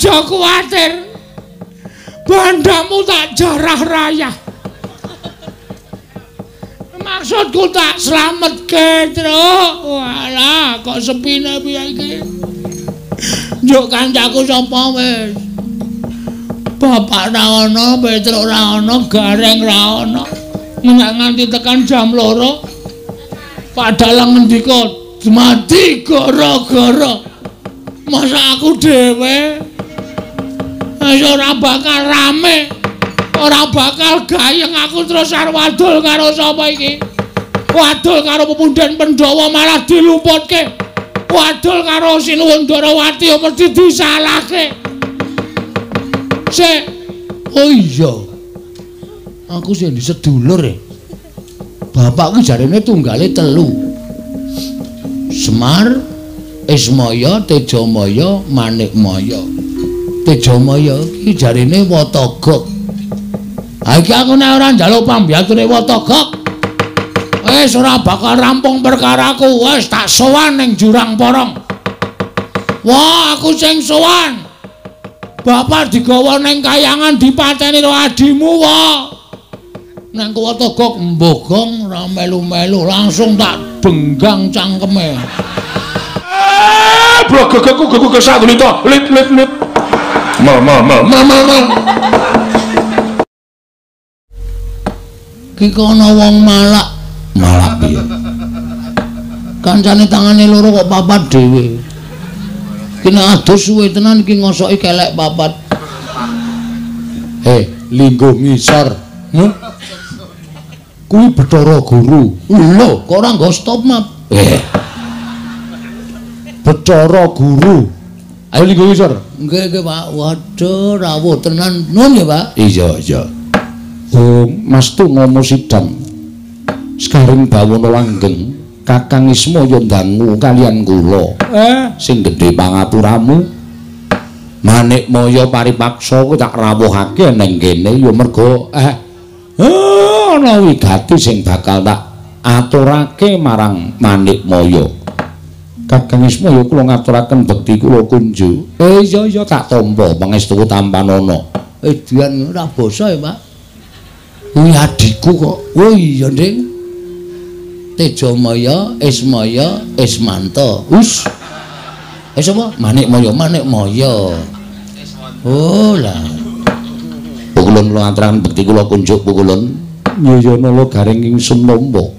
aja kuwatir. Bandamu tak jarah rayah. Maksudku tak slametke, Truk. Walah, kok sepine piye iki? Njuk kancaku sapa wis? Bapak ra ana, Petruk ra ana, Gareng ra ana. Nek nganti tekan jam 2. Padahal ngendika mati gara-gara masa aku dhewe. Wis ora bakal rame. Ora bakal gayeng aku terus arep wadul karo sapa iki? Wadul karo Pepunden Pandhawa malah dilumputke. Wadul karo Sinuwun Darawati mesti disalahke. Sik. Oh iya. Aku sing sedulur e. Bapakku jarene tunggale 3. Semar, Ismaya, Tejamaya, Manikmaya. Tejamaya iki jarene Watagok. Ha iki aku nek ora njaluk pambiyature Watagok, wis ora bakal rampung perkaraku. Wis tak sowan ning Jurang Porong. Wah, aku sing sowan. Bapak digawa ning kayangan dipateni karo adimu wae. Nang Watagok mbogong ora melu-melu langsung tak denggang cangkeme. Blogegku geku sagunita. Lit. Ma. Ki kono wong malak piye? Kancane tangane loro kok papat dhewe. Ki nek adus suwe tenan iki ngosoki kelek papat. Linggo ngisor. Kuwi Bathara Guru. Lho, kok ora nggo stop map? Bathara Guru. Ayo linggo ngisor. Nggih, Pak. Waduh, rawuh tenan. Nuwun ya, Pak. Iya. Oh, Mas tu ngomo sidang. Sekaring bawana langgeng, Kakang Ismaya ndangu kalian kula. Sing gedhe pangapuramu. Manikmaya paripaksa ku tak rawuhake ning kene ya merga ana wigati sing bakal tak aturake marang Manikmaya. Kakang Ismaya kula ngaturaken bekti kula kunju. Iya tak tampa pangestu tampanana. Dian ora basa ya, Pak. Kuwi adikku kok. Oh iya, Nding. Tejamaya, Ismaya, Ismanta. Us. Sapa? Manikmaya. Oh lah. Pukulun kula ngaturaken bekti kula kunjuk pukulun. Nyayana garing ingsun nampa.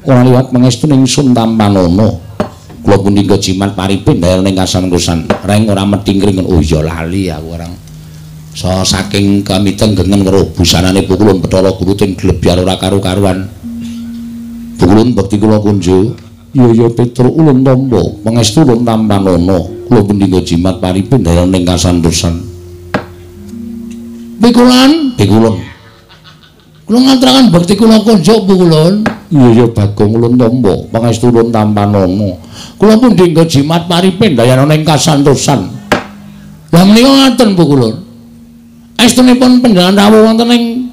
Ora liwat pangestu ingsun tampanana. Kula pundi jimat paripin dael ning kasan-kusan. Reng ora medhingring. Oh iya lali aku orang. So saking kami tenggengen karo busanane pukulun Bathara Guru ting glebyar ora karo-karuan. Pukulun bekti kula kunjuk. Ya Petruk ulun tampa pangestu ulun tampanana. Kula pundi jimat paripin dael ning kasan-kusan. Pikulun. Kula ngaturaken bekti kula kunjuk pukulun. Iya Bagong ulun tampa pangestu ulun tampanana. Kula pundi jimat paripin dael ning kasantosan. Lah menika ngaten pukulun. Estunipun panjenengan rawuh wonten ing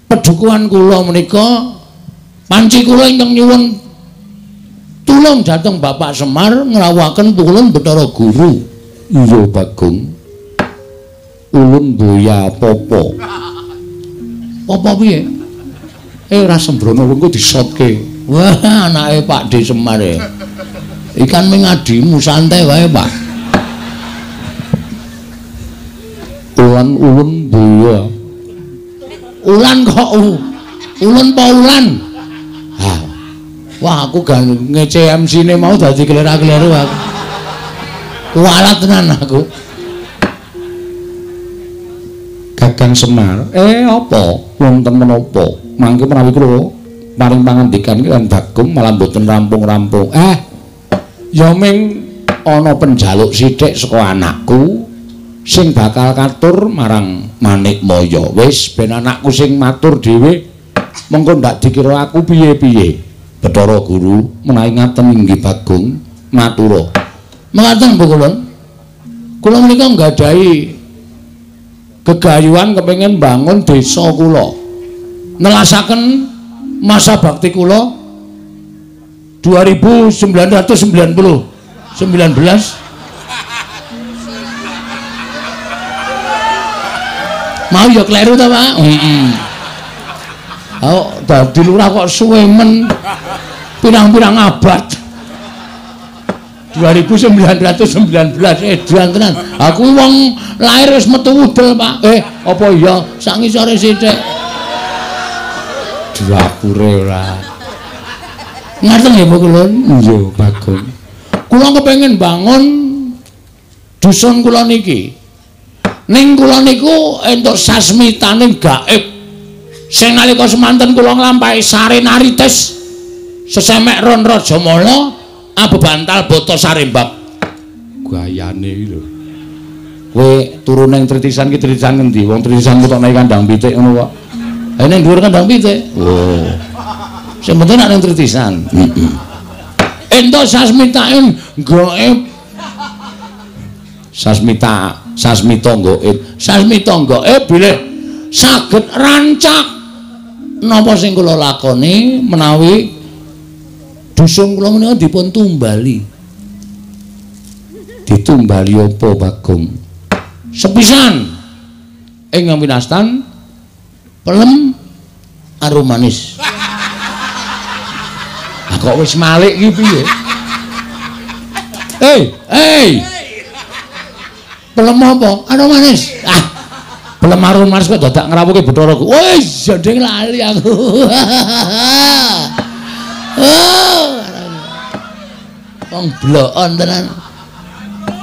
pedukuhan kula menika panci kula ingkang nyuwun tulung dhateng Bapak Semar ngrawuhaken pukulun Bathara Guru. Iya Bagong. Ulun boya apa-apa. Apa piye? Ora sembrono wengko disotke. Wah, anake Pak D Semar e. Ikan mengadimu santai wae, Pak. Ulun boya. Ulan kok ulun apa ulan? Wah, aku gak ngece MC-ne mau dadi kelera-keleru aku. Kualat tenan aku. Kakang Semar, apa? Wonten menapa? Mangke menawi kula paring pangandikan kan Bagong malah mboten rampung-rampung. Ya ming ana penjaluk sithik saka anakku sing bakal katur marang Manikmaya. Wis ben anakku sing matur dhewe mengko ndak dikira aku piye-piye. Bathara Guru menawi ngaten inggih Bagong matura. Mengaten Bu Kulon. Kula menika nggadahi gegayuhan kepengin bangun desa kula. Nelasaken masa bakti kula 1919 Mau ya kleru ta, Pak? Heeh. Oh, dadi lurah kok suwe men. Pirang-pirang abad. 2919 edan tenan. Aku wong lahir wis metu udel, Pak. Apa iya sak ngisore sithik. Dapure ora. Ngaten nggih, Bu Kulon? Iya, Bagong. Kula kepengin bangun dusun kula niki. Ning kula niku entuk sasmitaning gaib. Sing nalika semanten kula nglampahi sare naritis sesemek ron Rajamala abebantal boto sarembab. Gayane iki lho. Kowe turu ning tritisan ki tritisan ngendi? Wong tritisan kok naik kandang pitik ngono kok. Ha ning dhuwur kandang pitik. Oh. Sing penting nek ning tritisan. Entuk sasmitain gaib. Sasmita gaib bilih saged rancak napa sing kula lakoni menawi dusun kula menika dipun tumbali. Ditumbali apa, Bagong? Sepisan ing winastan pelem arum manis. Ah kok wis malik iki piye? Pelem apa? Arum manis. Pelem arum manis kok dadak ngrawuhke Batharaku. Wis jendeng lali aku. Wong bloon tenan.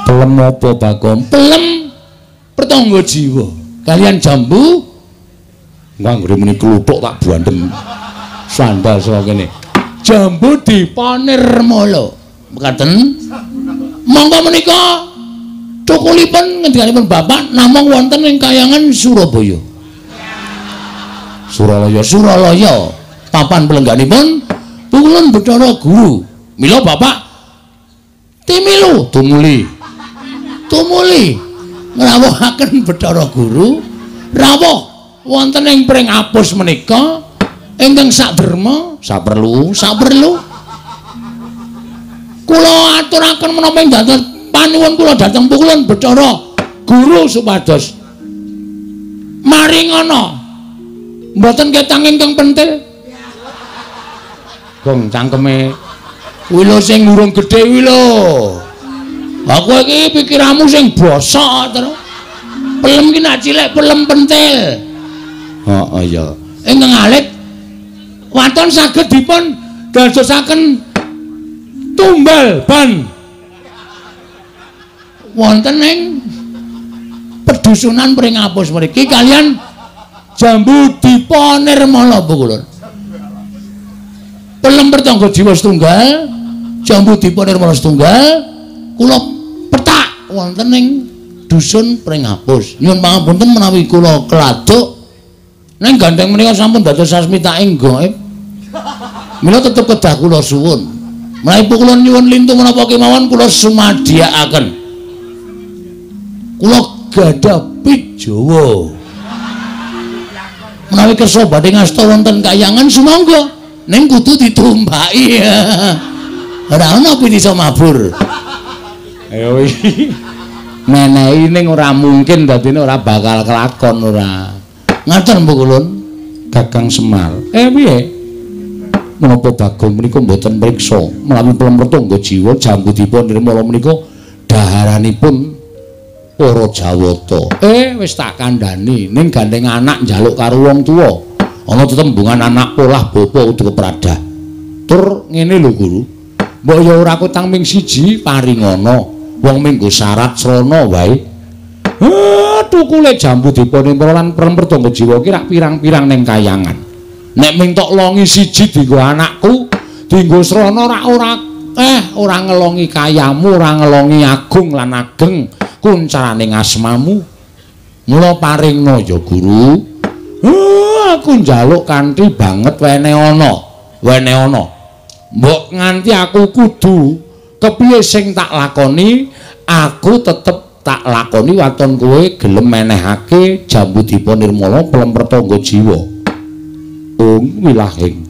Pelem apa, Bagong? Pelem pertangga jiwa. Kalian jambu nganggone muni kluthuk tak bandem. Sandal saka kene. Jambu dipanirmala. Mekaten. Monggo menika cukulipun ngendikanipun Bapak namung wonten ing Kayangan Surabaya. Suralaya. Papan pelengganipun Pukulun Bathara Guru. Mila Bapak tumuli ngrawuhaken Bathara Guru rawuh wonten ing pring apus menika ingkang saderma saperlu kula aturaken menapa ing dados panuwun kula dhateng Pukulun Bathara Guru supados maringana mboten ketang ingkang pentil. Gong cangkeme kuwi lho sing urung gedhe kuwi lho. Aku iki pikiranmu sing bosok terus. Pelem ki nak cilik pelem pentil. Heeh ya. Ingkang alit waton saged dipun dadosaken tumbal ban. Wonten ing pedusunan pring apus mriki kalian jambu dipanirmala Pukulun. Pelem pertangga jiwa setunggal, jambu dipanirmala setunggal, kula petak wonten ing dusun pring apus. Nyuwun pangapunten menawi kula keladuk ning gandeng menika sampun dados sasmitaing gaib. Mila tetep kedah kula suwun. Menawi Pukulun nyuwun lintu menapa kemawon kula sumadyakaken. Kula gadah pit Jawa. Menawi kersa badhe ngasta wonten Kayangan sumangga ning kudu ditumbaki. Ora ana pit iso mabur. Ayo iki menehi ning ora mungkin dadine ora bakal kelakon ora. Ngaten Pukulun Kakang Semar. Piye? Menapa Bagong menika mboten mriksa menawi pelem pertangga jiwa jambu dipun nirmala menika daharanipun para Jawata. Wis tak kandhani ning gandeng anak njaluk karo wong tuwa. Ana tetembungan anak polah bapa uga pradah. Tur ngene lho Guru. Mbok ya ora kutang ming siji paringana. Wong minggo syarat srana wae. Tukule jambu dipunimpa lan pertangga jiwa ki rak pirang-pirang ning Kayangan. Nek ming tok longi siji dienggo anakku, dienggo srana ora ngelongi kayamu, ora ngelongi agung lan ageng kuncaraning asmamu. Mula paringna ya Guru. Aku njaluk kanthi banget wene ana. Mbok nganti aku kudu kepiye sing tak lakoni, aku tetep tak lakoni waton kowe gelem menehake jambu dipunirmala pelem pertangga jiwa. Wilahing.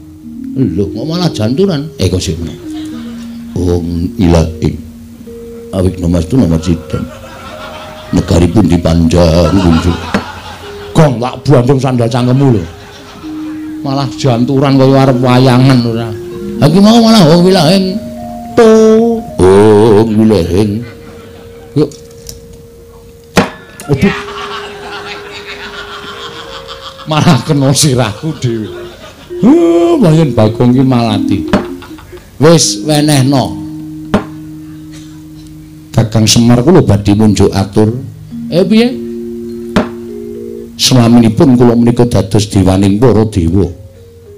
Lho, kok malah janturan? Kok sik ngono. Wilahing. Awik nomastu nomor sidang. Negaripun dipanjang kunjuk. Bagong tak buandung sandal cangkemmu lho. Malah janturan kaya arep wayangan ora. Ha iki mau malah wong wilahing to. Oh, wilahing. Yuk. Aduh. Malah kena sirahku dhewe. Mayen Bagong ki malati. Wis wenehno. Kakang Semar kula badhe munjuk atur. Piye? Slaminipun kula menika dados dewaning para dewa.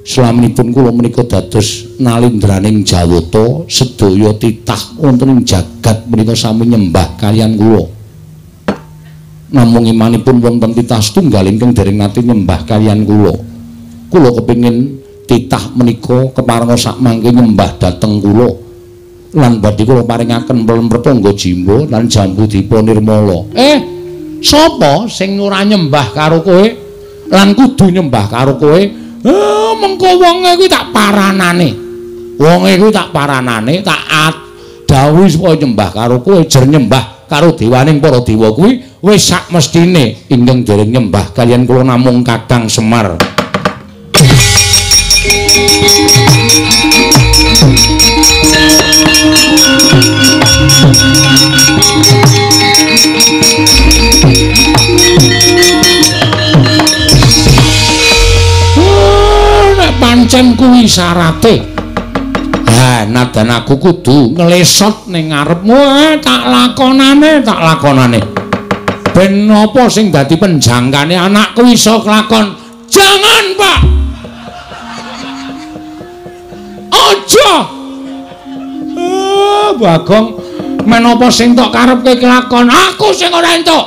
Slaminipun kula menika dados nalindraning Jawata, sedaya titah wonten ing jagat menika sami nyembah kaliyan kula. Namung imanipun wonten titah setunggal ingkang dereng nate nyembah kaliyan kula. Kula kepingin titah menika keparenga sakmangke nyembah dhateng kula. Lan badhe kula paringaken Pratangga Jimba lan Jambudipa Nirmala. Sapa sing ora nyembah karo kowe lan kudu nyembah karo kowe? Mengko wonge kuwi tak paranane. Wonge kuwi tak paranane, tak dawuhi supaya nyembah karo kowe, jer nyembah karo dewaning para dewa kuwi wis sak mestine. Ingkang dereng nyembah kaliyan kula namung Kakang Semar. Pancen kuwi syarate. Nadan aku kudu nglesot ning ngarepmu, tak lakonane. Ben napa sing dadi penjangkane anakku iso kelakon? Jangan, Pak. Aja. Bagong, menapa sing tok karepke kelakon? Aku sing ora entuk.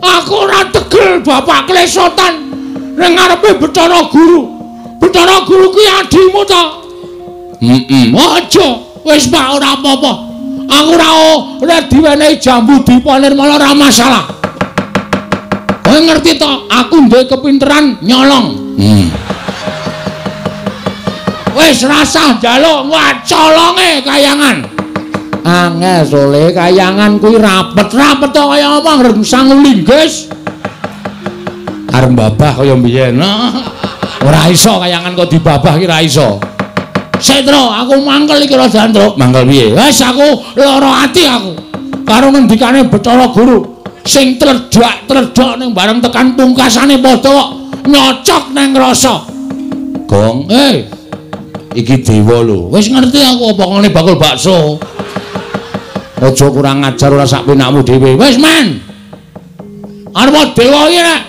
Aku ora tegel bapak klesotan ning ngarepe Bathara Guru. Bathara Guru kuwi adimu to? Aja. Wis Pak ora apa-apa. Aku ora diwenehi Jambudipa Nirmala ora masalah. Kowe ngerti to? Aku duwe kepinteran nyolong. Wis rasah njaluk wacolonge kayangan. Angel sole kayangan kuwi rapet-rapet to kaya apa ngrensang linggis. Arep babah kaya mbiyen. Ora iso kayangan kok dibabah ki ora iso. Setro, aku mangkel iki ora jandruk. Mangkel piye? Wis aku lara ati aku. Karo ngendikane Bathara Guru sing tledhak ning bareng tekan pungkasane padha nyocok nang rasa. Gong, iki dewa lho. Wis ngerti aku apa ngene bakul bakso. Aja kurang ajar ora sak penakmu dhewe. Wis men. Arep dewa iki nek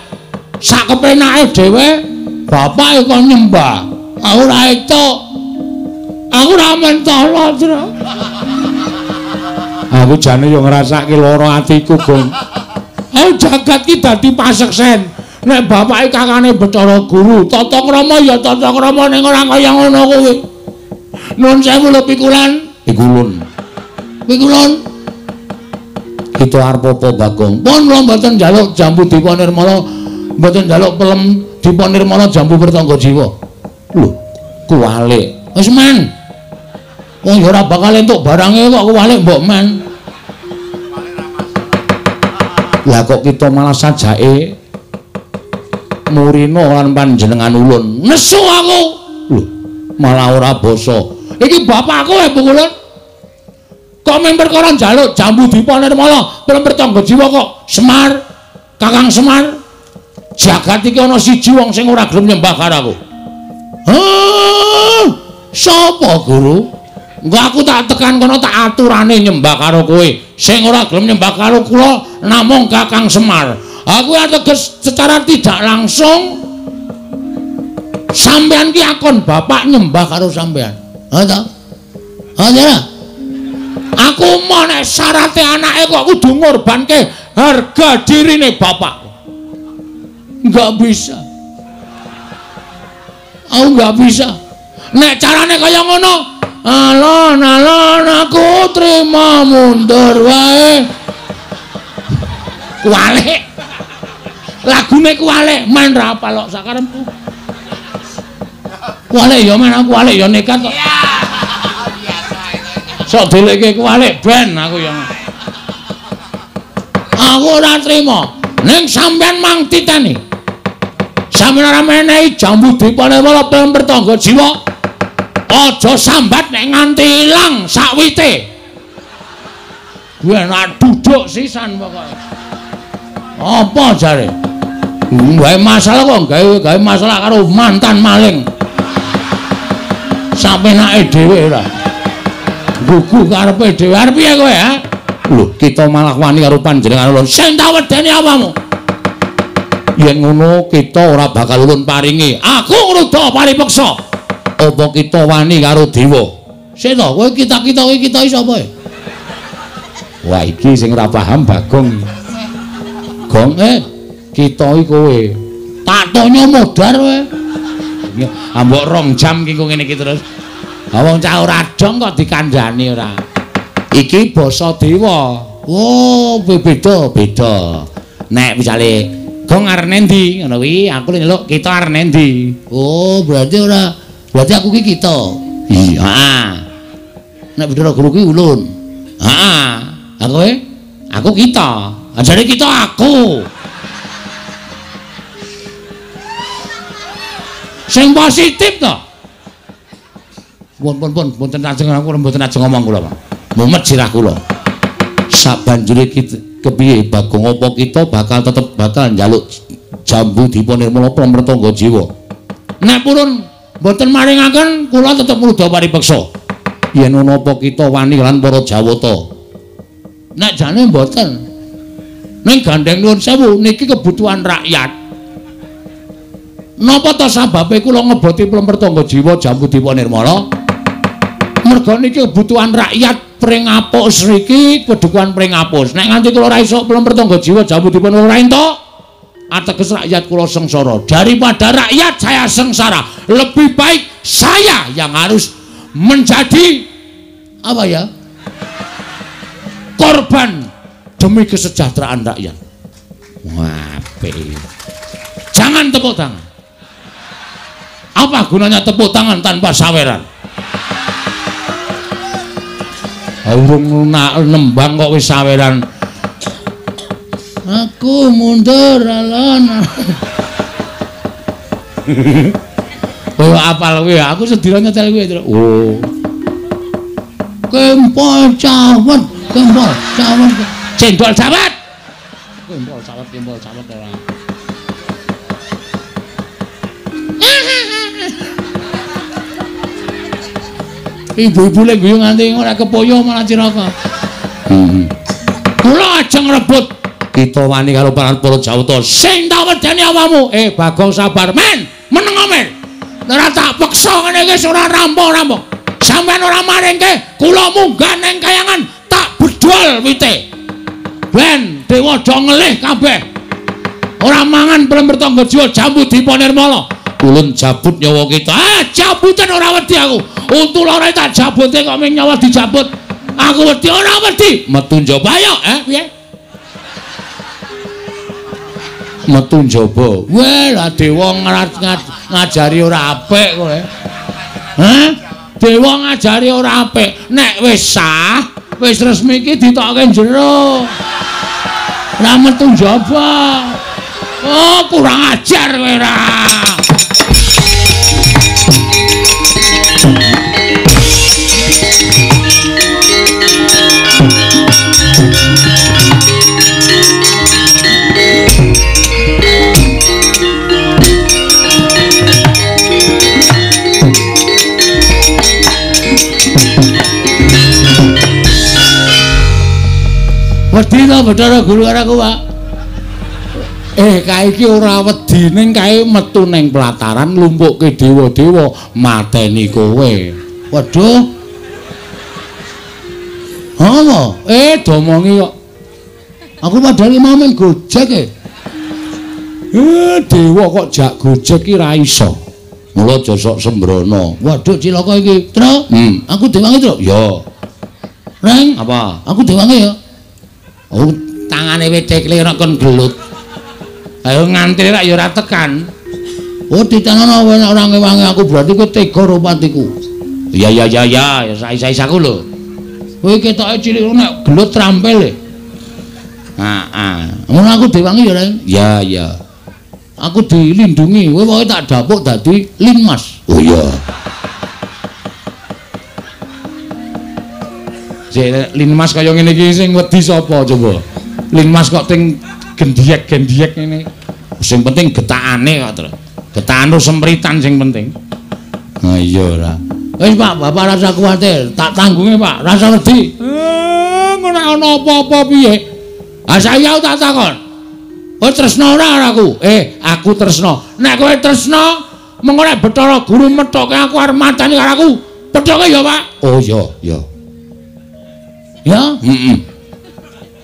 sak kepenake dhewe bapak kok nyembah. Aku ora entuk. Aku ora mentolo, Tru. Aku jane yo ngrasake lara atiku, Gong. Aku jagat ki dadi paseksen. Nek bapake kakane Bathara Guru, tata krama ya tata krama ning ora kaya ngono kuwi. Nuwun sewu lho pikulan. Pikulun. Kita arep apa, Bagong? Pun kula mboten njaluk Jambudipa Nirmala, mboten njaluk pelem Dipa Nirmala Jambu Pratangga Jiwa. Lho, kuwalik. Wis men. Wong ora bakal entuk barange kok kuwalik mbok men. Lah kok kita malah sajake murina lan panjenengan ulun. Nesu aku. Lho, malah ora basa. Iki bapakku Bukulun. Kok men perkara njaluk Jambudipa Nirmala pelem Pratangga Jiwa kok Semar, Kakang Semar. Jagat iki ana siji wong sing ora gelem nyembah karo aku. Sapa, Guru? Engko aku tak tekan kono tak aturane nyembah karo kowe. Sing ora gelem nyembah karo kula namung Kakang Semar. Aku ateges secara tidak langsung sampean ki akon bapak nyembah karo sampean. Ha ta? Ha ya. Aku mau nek syarate anake kok kudu ngorbanke harga dirine bapak. Enggak bisa. Aku enggak bisa. Nek carane kaya ngono, alon aku terima mundur wae. Kuwalik. Lagune kuwalik, main ra apal kok sakarepku. Kuwalik ya men aku kuwalik ya nekat kok. Iya. Biasa itu. Sok deleke kuwalik ben aku ya. Aku ora trima. Ning sampean mang titeni. sampeyan ora menehi jambu dipane wala pertangga jiwa. Aja sambat nek nganti ilang sakwite. Kuwi enak duduk sisan pokoke. Apa jare? Gawe masalah kok gawe masalah karo mantan maling. Sampenake dhewe ora. Gugu karepe dhewe arep piye kowe ha? Lho, kita malah wani karo panjenengan ulun. Sing tak wedeni apamu? Yen ngono kita ora bakal ulun paringi. Aku ngruda paripeksa. Apa kita wani karo dewa? Sik to, kowe kita-kita iki kita sapa? Wah, iki sing ora paham Bagong. Gong kita iki kowe. Tak tonyo modar kowe. Ambok 2 jam ki ngene iki terus. Ha wong cah ora dong kok dikandhani ora. Iki basa dewa. Oh, beda. Nek misale Gong arep endi ngono kuwi, aku nyeluk kita arep endi. Oh, berarti aku ki kita. Iya. Nek Bathara Guru ki ulun. Heeh. Aku kita. Ajare kita aku. Sing positif to. Pun mboten ajeng ngomong kula, Pak. Mumet sirah kula. Sabanjure kepiye Bagong apa kita tetep bakal njaluk jambu dipunirmala pramrtangga jiwa. Nek purun mboten maringaken kula tetep mrudha paripeksa. Yen ana apa kita wani lan para Jawata. Nek jane mboten. Ning gandeng nuwun sewu niki kebutuhan rakyat. Napa ta sababe kula ngeboti pramrtangga jiwa jambu dipunirmala? Merga niki kebutuhan rakyat pring apus niki kedukuhan pring apus. Nek nganti kula ora iso pramrtangga jiwa jambu dipunirmala ora entuk, ateges rakyat kula sengsara. Daripada rakyat saya sengsara, lebih baik saya yang harus menjadi apa ya? Korban demi kesejahteraan rakyat. Wah, jangan tepuk tangan. Apa gunanya tepuk tangan tanpa saweran? Urung nembang kok wis saweran. Aku mundur alon. Oh, apal kuwi, aku sedira nyetel kuwi terus. Oh. Kempol cawet. Cendol cawet. Kempol cawet ora. Ibu-ibu lek guyu nganti ora kepoyo malah ciraka. Kula ajeng rebut kita wani karo para Jawata. Sing tak wedeni awamu. Bagong sabar men, meneng men. Ora tak peksa ngene iki ora rampung-rampung. Sampeyan ora maringke, kula munggah ning kayangan tak bedol wite. Ben dewa do ngelih kabeh. Ora mangan pramrtangga jiwa jambu dipunirmala. Ulun jabut nyawa kita. Jabutan ora wedi aku. Untu lore tak jabute kok ming nyawa dijabut. Aku wedi ora wedi. Metu njaba ayo, piye? Metu njaba. Weh, lah dewa ngajari ora apik kowe. Dewa ngajari ora apik. Nek wis sah, wis resmi iki ditokke jero. Ora metu njaba. Oh, kurang ajar kowe ra. Wedi to Bathara Guru karo aku, Pak. Kae iki ora wedi ning kae metu ning pelataran lumpukke dewa-dewa mateni kowe. Waduh. Apa? Domongi kok. Aku padahal mau men gojek dewa kok jak gojek ki ra iso. Mula aja sok sembrono. Waduh cilaka iki. Tru? Aku diwangi, Tru. Ya. Reng, apa? Aku diwangi ya. Oh, tangane wetekle ora kon gelut. Ayo ngantri rak ya ora tekan. Oh, ditanono ora ngewangi aku berarti kowe tega rupatiku. Ya sae-saeku lho. Kowe ketoke cilik nek gelut trampil e. Ngono aku diwangi ya, Reng. Ya. Aku dilindungi, kowe pokoke tak dapuk dadi linmas. Oh iya. Jek linmas kaya ngene iki sing wedi sapa coba? Linmas kok ting gendiek-gendiek ngene. Sing penting getakane kok, Tru. Getakan sempritan sing penting. Ha iya ora. Wis Pak, Bapak rasa kuwatir, tak tanggunge Pak, rasa wedi. Ngono ana apa-apa piye? Ah saya tak takon. Kowe tresno ora aku? Aku tresno. Nek kowe tresno, mengko nek Bathara Guru methoke aku arep matani karo aku. Pethoke ya, Pak. Oh iya, iya. Ya? Heeh.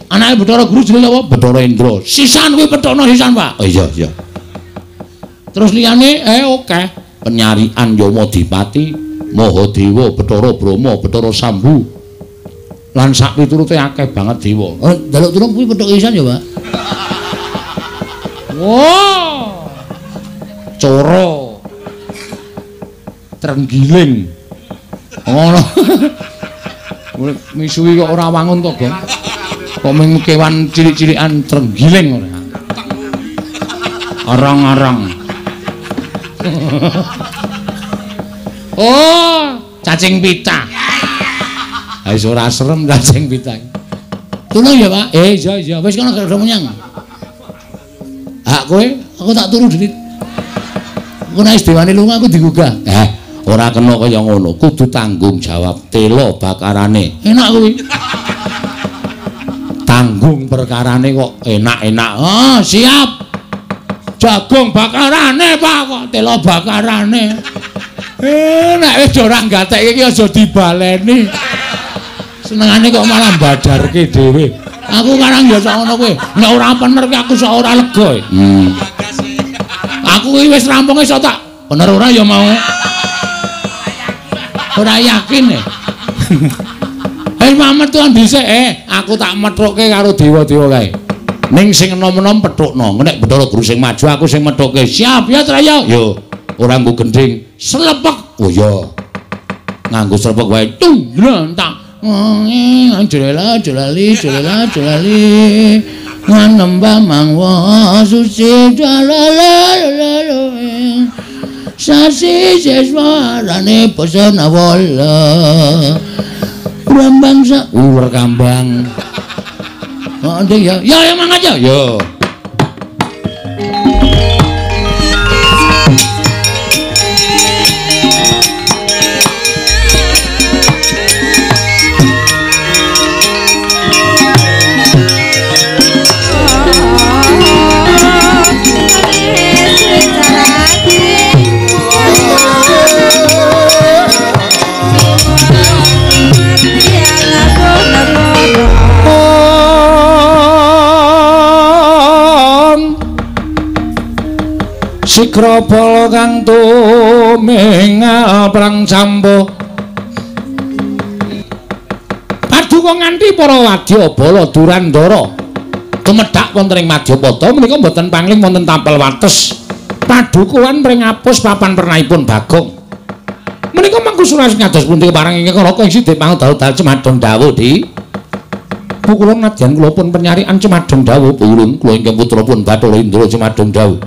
Anake Bathara Guru jenenge apa? Bathara Indra. Sisan kuwi petokno sisan, Pak. Oh iya, iya. Terus liyane oke. Penyarian Yamadipati, Mahadewa, Bathara Brahma, Bathara Sambu. Lan sak piturute akeh banget dewa. Oh, daluk tulung kuwi petuk sisan ya, Pak. Wow. Coro. Trenggiling. Ngono. Misuwi kok ora wangun to, Gong. Kok mung kewan cilik-cilikan trenggiling ora. Arang-arang. Oh, cacing pita. Ha iso ora serem cacing pita. Tulung ya, Pak. Iya. Wis kono gak menyang. Hak kowe, aku tak turu dhewe. Aku nek dewane lunga aku digugah. Ora kena kaya ngono, kudu tanggung jawab tela bakarane. Enak kuwi. Tanggung perkarane kok enak-enak. Oh, siap. Jagung bakarane, Pak, kok tela bakarane. Nek wis ora gatek iki aja dibaleni. Senengane kok malah badarke dhewe. Aku karang biasa ngono kuwi. Nek ora bener ki aku sok ora lega. Aku iki wis rampung iso tak bener ora ya mau. Ora yakin. Mamet tuan dhisik aku tak methuke karo dewa-dewa kae. Ning sing enom-enom pethukno. Nek Bathara Guru sing maju aku sing methuke. Siap ya, Traya. Yo. Ora nggo gending, slepek. Oh iya. Nganggo slepek wae. Tung, tak. Jelali nganembah mangwa suci jalalala sasi seswarane pesona wala Brambang sa ular kambang. Oh ya emang aja yo. Sikra bala kang tumingal prang campuh paduka nganti para wadya bala Durandara tumedhak wonten ing Madyapada menika mboten pangling wonten tapel wates padukuhan pring apus papan pernahipun Bagong menika mangku suras ngados pundi parang ingkang raka ing sidhe pangdal Cemadong dawuh di pukulun nadyan kula pun penyarian Cemadong dawuh pukulun kula ingkang putra pun Bathara Indra Cemadong dawuh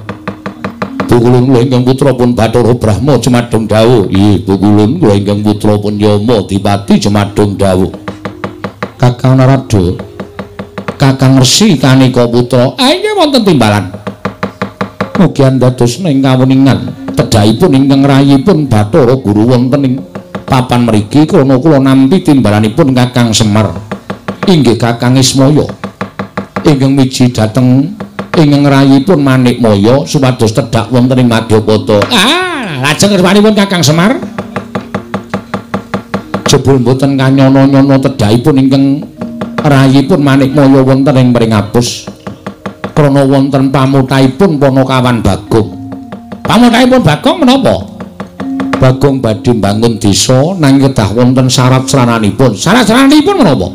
pukulun kula ingkang putra pun Bathara Brahma Cemadong dawuh. Nggih, pukulun kula ingkang putra pun Yamadipati Cemadong dawuh. Kakang Narada, Kakang Resi Kanika putra. Inggih wonten timbalan. Mugi dados ing kawuningan tedhahipun ingkang rayipun Bathara Guru wonten ing papan mriki krana kula nampi timbalanipun Kakang Semar. Inggih Kakang Ismaya ingkang miji dhateng ingkang rayipun Manikmaya supados tedhak wonten ing Madyapada. Lajeng kersanipun Kakang Semar jebul mboten kanyono-nyono tedhakipun ingkang rayipun Manikmaya wonten ing Pringapus. Krana wonten pamuthaipun Panakawan Bagong. Pamuthaipun Bagong menapa? Bagong badhe mbangun desa nanging kedah wonten syarat-syaranipun. Syarat-syaranipun menapa?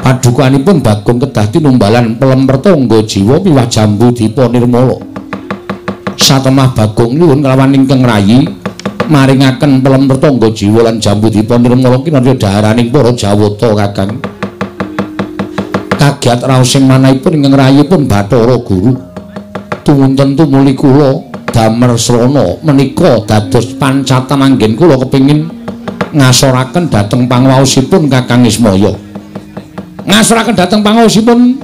Padukanipun Bagong kedah tinumbalan pelem pertangga jiwa piwah Jambu Dipa Nirmala. Satemah Bagong nyuwun kelawan ingkang rayi maringaken pelem pertangga jiwa lan Jambu Dipa Nirmala kinarya dhaharaning para Jawata Kakang. Kagiat raos sing manahipun ingkang rayipun Bathara Guru Tumunten tumuli kula damel srana menika dados pancatan anggen kula kepingin ngasoraken dhateng pangawaosipun Kakang Ismaya. Ngasoraken dhateng pangawaosipun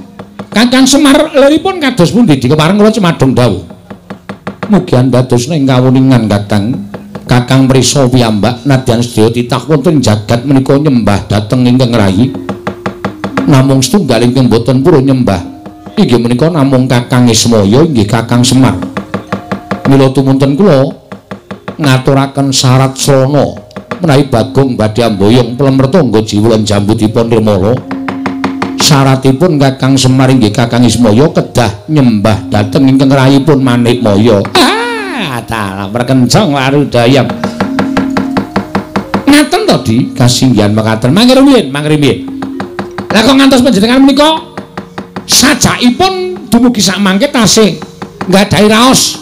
Kakang Semar liripun kados pundi dikepareng kula cemadhong dawuh. Mugi dados ing kawuningan Kakang prisa piyambak nadyan sedaya titah wonten jagat menika nyembah dhateng ingkang rayi. Namung setunggal ingkang boten purun nyembah inggih menika namung Kakang Ismaya inggih Kakang Semar. Mila tumunten kula ngaturaken syarat srana menawi Bagong badhe amboyong plemertangga jiwulan jambutipun Nirmala. Syaratipun Kakang Semar inggih Kakang Ismaya kedah nyembah dhateng ingkang rayipun Manikmaya. Dalam perkencang warudaya. Ngaten to Di kasinggihan mekaten. Mangke rumiyin. Lah kok ngantos panjenengan menika sajakipun dumugi sak mangke tasih nggadahi raos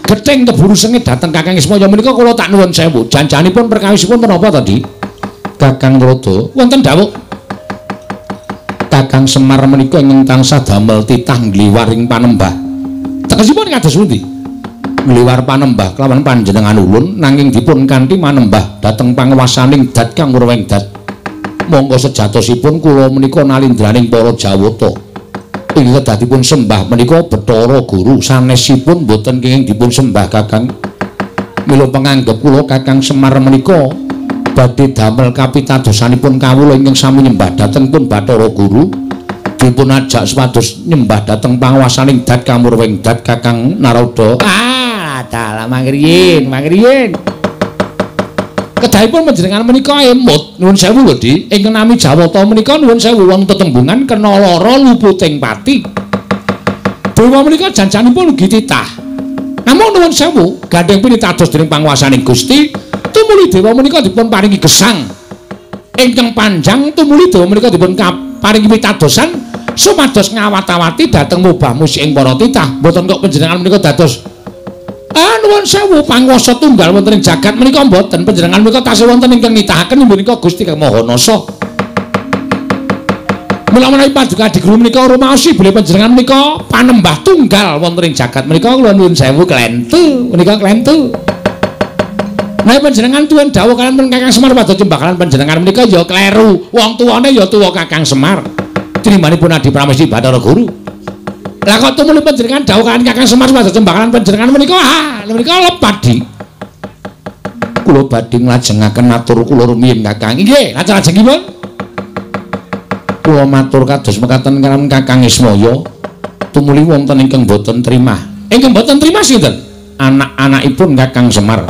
gething teburu sengit dhateng Kakang Ismaya menika kula tak nuwun sewu. Janjanipun perkawisipun menapa to Di? Kakang Rada wonten dawuh Kakang Semar menika ingkang tansah damel titah ngliwaring panembah. Tegesipun kados pundi? Ngliwar panembah kelawan panjenengan ulun nanging dipun kanthi manembah dhateng panguwasaning dat kang urweng dat. Monggo sejatosipun kula menika nalindraning para Jawata. Inggih kedah dipun sembah menika Bathara Guru sanesipun boten kenging dipun sembah Kakang. Mila panganggep kula Kakang Semar menika badhe damel kapitadosanipun kawula ingkang sami nyembah dhateng pun Bathara Guru. Dipun ajak supados nyembah dhateng panguwasaning dat kang urweng dat Kakang Narada. Dalam mangriyin. Kedahipun panjenengan menika emut nuwun sewu lho Di. Ingkang nami Jawata menika nuwun sewu wonten tetembungan kena lara luputing pati. Dewa menika janjanipun ugi titah. Namung nuwun sewu gandeng pinitados dening panguwasaning Gusti, tumuli dewa menika dipun paringi gesang ingkang panjang, tumuli dewa menika dipun paringi pitadosan supados ngawat-awati dhateng mubah musik ing para titah. Mboten kok panjenengan menika dados nuwun sewu panguwasa tunggal wonten ing jagat menika mboten, panjenengan menika tasih wonten ingkang nitahaken menika Gusti Kang Maha Nasa. Mula menawi paduka diguru menika rumaosi bilih panjenengan menika panembah tunggal wonten ing jagat menika kula nuwun sewu klentu menika klentu. Nek panjenengan tuwin dawuh kaliyan Kakang Semar padha jembakalan panjenengan menika ya kleru. Wong tuwane ya tuwa Kakang Semar. Tinimanipun Adi Pramesti Bathara Guru. Lah kok tumuli panjenengan dawuh kaliyan Kakang Semar padha jembakalan panjenengan menika menika lepat Di. Kula badhe nglajengaken matur kula rumiyin Kakang. Nggih, lajeng-lajengipun kula matur kados mekaten kaliyan Kakang Ismaya. Tumuli wonten ingkang boten trimah. Ingkang boten trimah sinten? Anak-anakipun Kakang Semar.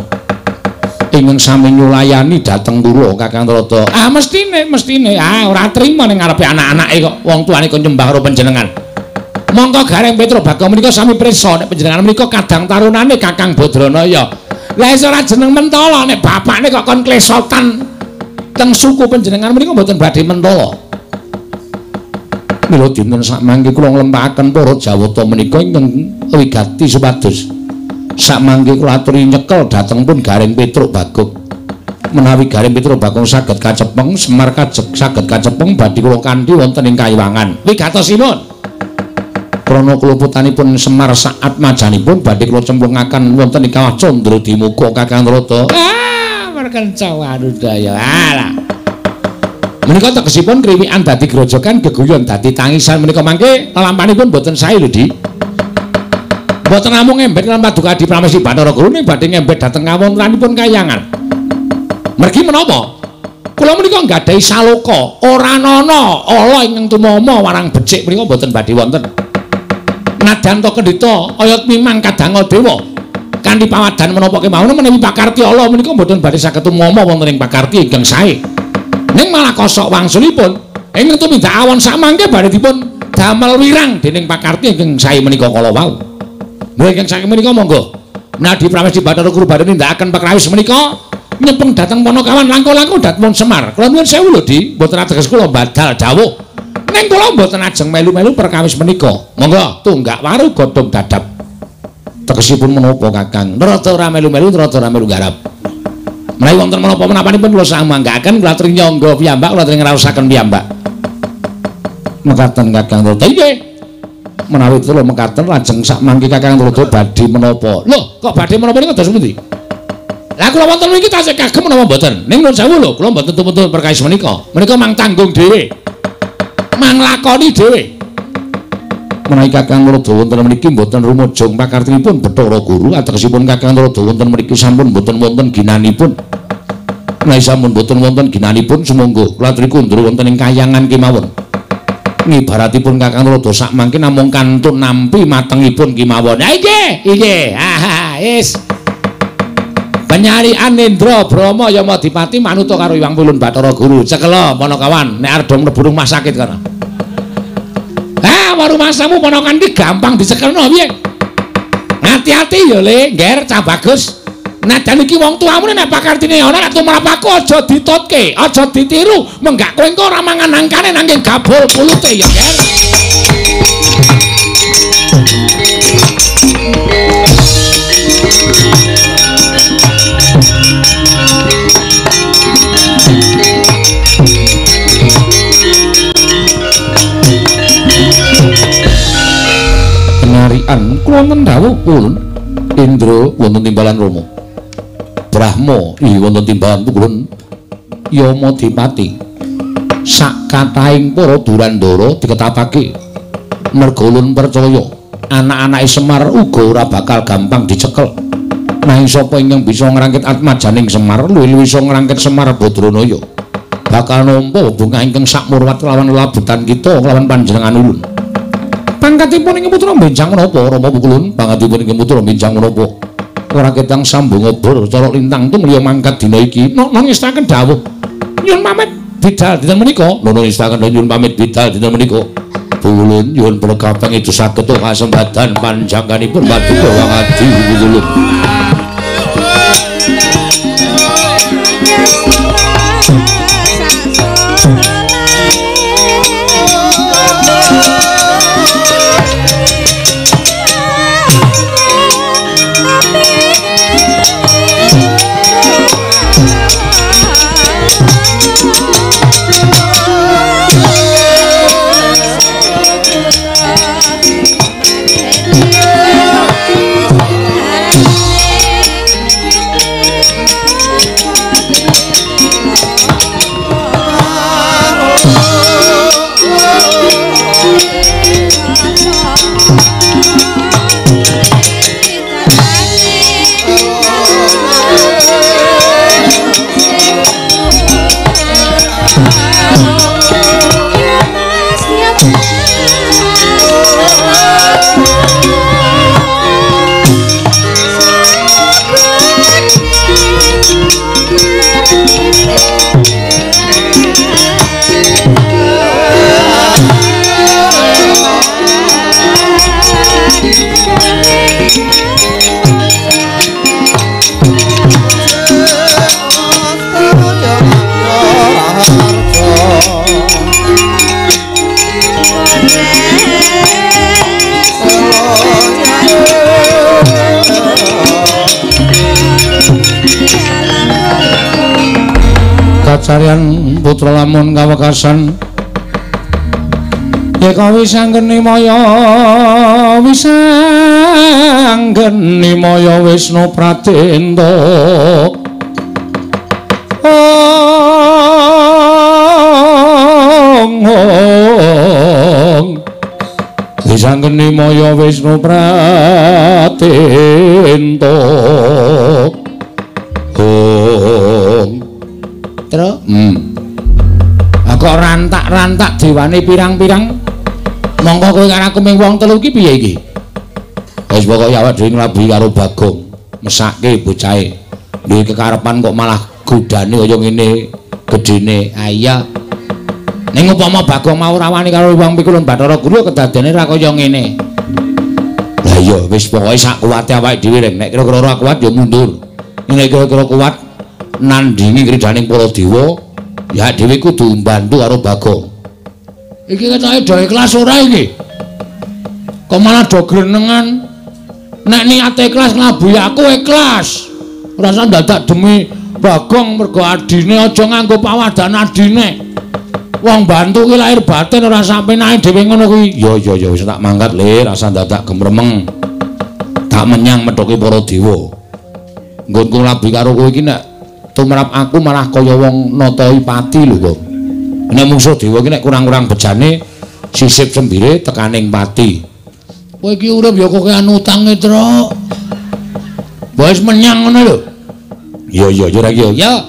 Ingkang sami nyulayani dhateng kula Kakang Rada. Mestine. Ora trima ning ngarepe anak-anake kok wong tuane kok nyembah karo panjenengan. Monggo Gareng Petra Bagong menika sami prisa nek panjenengan menika kadang tarunane Kakang Badranaya. Lah iso ora jeneng mentala nek bapakne kok kon klesotan teng suku panjenengan menika mboten badhe mentala. Mila dinten sakmangke kula nglempahaken para Jawata menika ingkang wigati supados sakmangke kula aturi nyekel dhateng pun Gareng Petra Bagong. Menawi Gareng Petra Bagong saged kacepeng, Semar saged kacepeng badhe kula kanthi wonten ing Kayiwangan. Wigatosipun krana kuluputanipun Semar saat majanipun badhe kula cemplungaken wonten ing Kawah Candra Dimuka Kakang Rada. Perkenca warudaya. Alah. Menika tegesipun kriwikan dadi grojogan, geguyon dadi tangisan menika mangke lalampanipun boten sae lho Di. Boten namung ngembet lan paduka Adi Pramesti Bathara Guru ning badhe ngembet dhateng kawontenanipun Kayangan. Mergi menapa? Kula menika nggadahi saloka, ora ana ala ingkang tumama warang becik menika boten badhe wonten. Nadyan to kendhita oyot mimang kadang dewa kanthi pawadan menapa kemawon menawi pakarti Allah menika mboten badhe saged tumama wonten ing pakarti ingkang sae. Ning malah kosok wangsulipun ingkang tumindak awon samangke badhe dipun damel wirang dening pakarti ingkang sae menika kala wau. Mula ingkang sae menika monggo Adi Pramesti Bathara Guru badhe nindakaken pakrawis menika nyepeng dhateng Panakawan langkung-langkung dhateng Semar. Kula nuwun sewu lho Di, mboten ateges kula badal dawuh. Ning kula mboten ajeng melu-melu perkawis menika. Monggo tunggak waru godhong dadap. Tegesipun menapa Kakang? Rada ora melu-melu, rada ora melu garap. Menawi wonten menapa-menapanipun kula samanggaken, kula aturi nyangga piyambak, kula aturi ngraosaken piyambak. Mekaten Kakang Rada. Nggih. menawi kula mekaten lajeng sak mangke Kakang Narada badhe menapa? Lho, kok badhe menapa niku dados pundi? Lah kula wonten mriki tasih kagem menapa mboten? Ning nuwun sewu lho, kula mboten tumpun perkawis menika. Menika mang tanggung dhewe. Mang lakoni dhewe. Menawi Kakang Narada wonten mriki mboten rumujung pakartinipun Bathara Guru, ategesipun Kakang Narada wonten mriki sampun mboten wonten ginanipun. Menawi sampun boten wonten ginanipun sumangga kula aturi kundur wonten ing kayangan kemawon. Ngibaratipun Kakang Narada sak mangke namung kantun nampi matengipun kemawon. Ha nggih. Wis. Penyarian Indra Brahma Yamadipati manuta karo Hyang Wulun Bathara Guru. Cekela Panakawan nek arep mlebu rumah sakit kana. Rumah samu Panakawan iki gampang dicekelno piye? Hati-hati ya Le, ngger cah bagus. Nadan iki wong tuamu nek pakartine ana nek tumrap aku aja ditutke, aja ditiru, menggak kowe engko ora mangan nangkane nanging gabul kulute ya, Ger. Penyarian kula mendhawuh pun Indra wonten timbalan Rama. Brahma wonten timbalan Pukulun Yamadipati. Sak kathahing para Durandara diketapake merga ulun percaya anak-anake Semar uga ora bakal gampang dicekel. Nanging sapa ingkang bisa ngrangkit atmajaning Semar luwih bisa ngrangkit Semar Badranaya bakal nampa hubungan ingkang sakmurwat lawan labutan kita lawan panjenengan ulun. Pangkatipun ing putra benjang menapa Rama Pukulun? Pangkatipun ing putra benjang menapa? Ora ketang sambung obor cara lintang tumliya mangkat dina iki. Nang ngestaken dawuh. Nyuwun pamit bidal dinten menika. Nono ngestaken nyuwun pamit bidal dinten menika. Pukulun nyuwun pregapeng itu saged kasembadan panjangkanipun paduka wangadi Pukulun. Kacarian putra lamun kawekasan yeka wisanggeni maya Wisnu Pratenta wisanggeni maya Wisnu Pratenta kok rantak-rantak dewane pirang-pirang mongko kowe karo aku ming wong telu iki piye iki wis pokoke awak dhewe nglabuhi karo Bagong mesake bocahe duwe kekarepan kok malah godane kaya ngene gedene iya ning upama Bagong mau rawani karo wong Pikulun Bathara Guru kedadene ra kaya ngene lah iya wis pokoke sak kuwate awake dhewe rek nek kira-kira ora kuat ya mundur nek kira-kira kuat nandingi kridaning para dewa ya dhewe kudu mbantu karo Bagong. Iki ketoke do ikhlas ora iki? Kok malah do grenengan? Nek niate ikhlas nglabuhi aku ikhlas. Ora usah dadak demi Bagong mergo adine aja nganggo pawadan adine. Wong bantu ki lahir batin ora sampe naik dhewe ngono kuwi. Ya wis tak mangkat le rasa dadak gemremeng. Tak menyang medhoke para dewa. Nggonku labi karo kowe iki nek tumrap aku malah kaya wong Natayipati lho kok. Nek mungsuh dewa iki nek kurang-kurang bejane sisip sembire tekaning pati. Kowe iki urip ya kok utang Tru. Wis menyang ngono lho. Ya ra iki ya.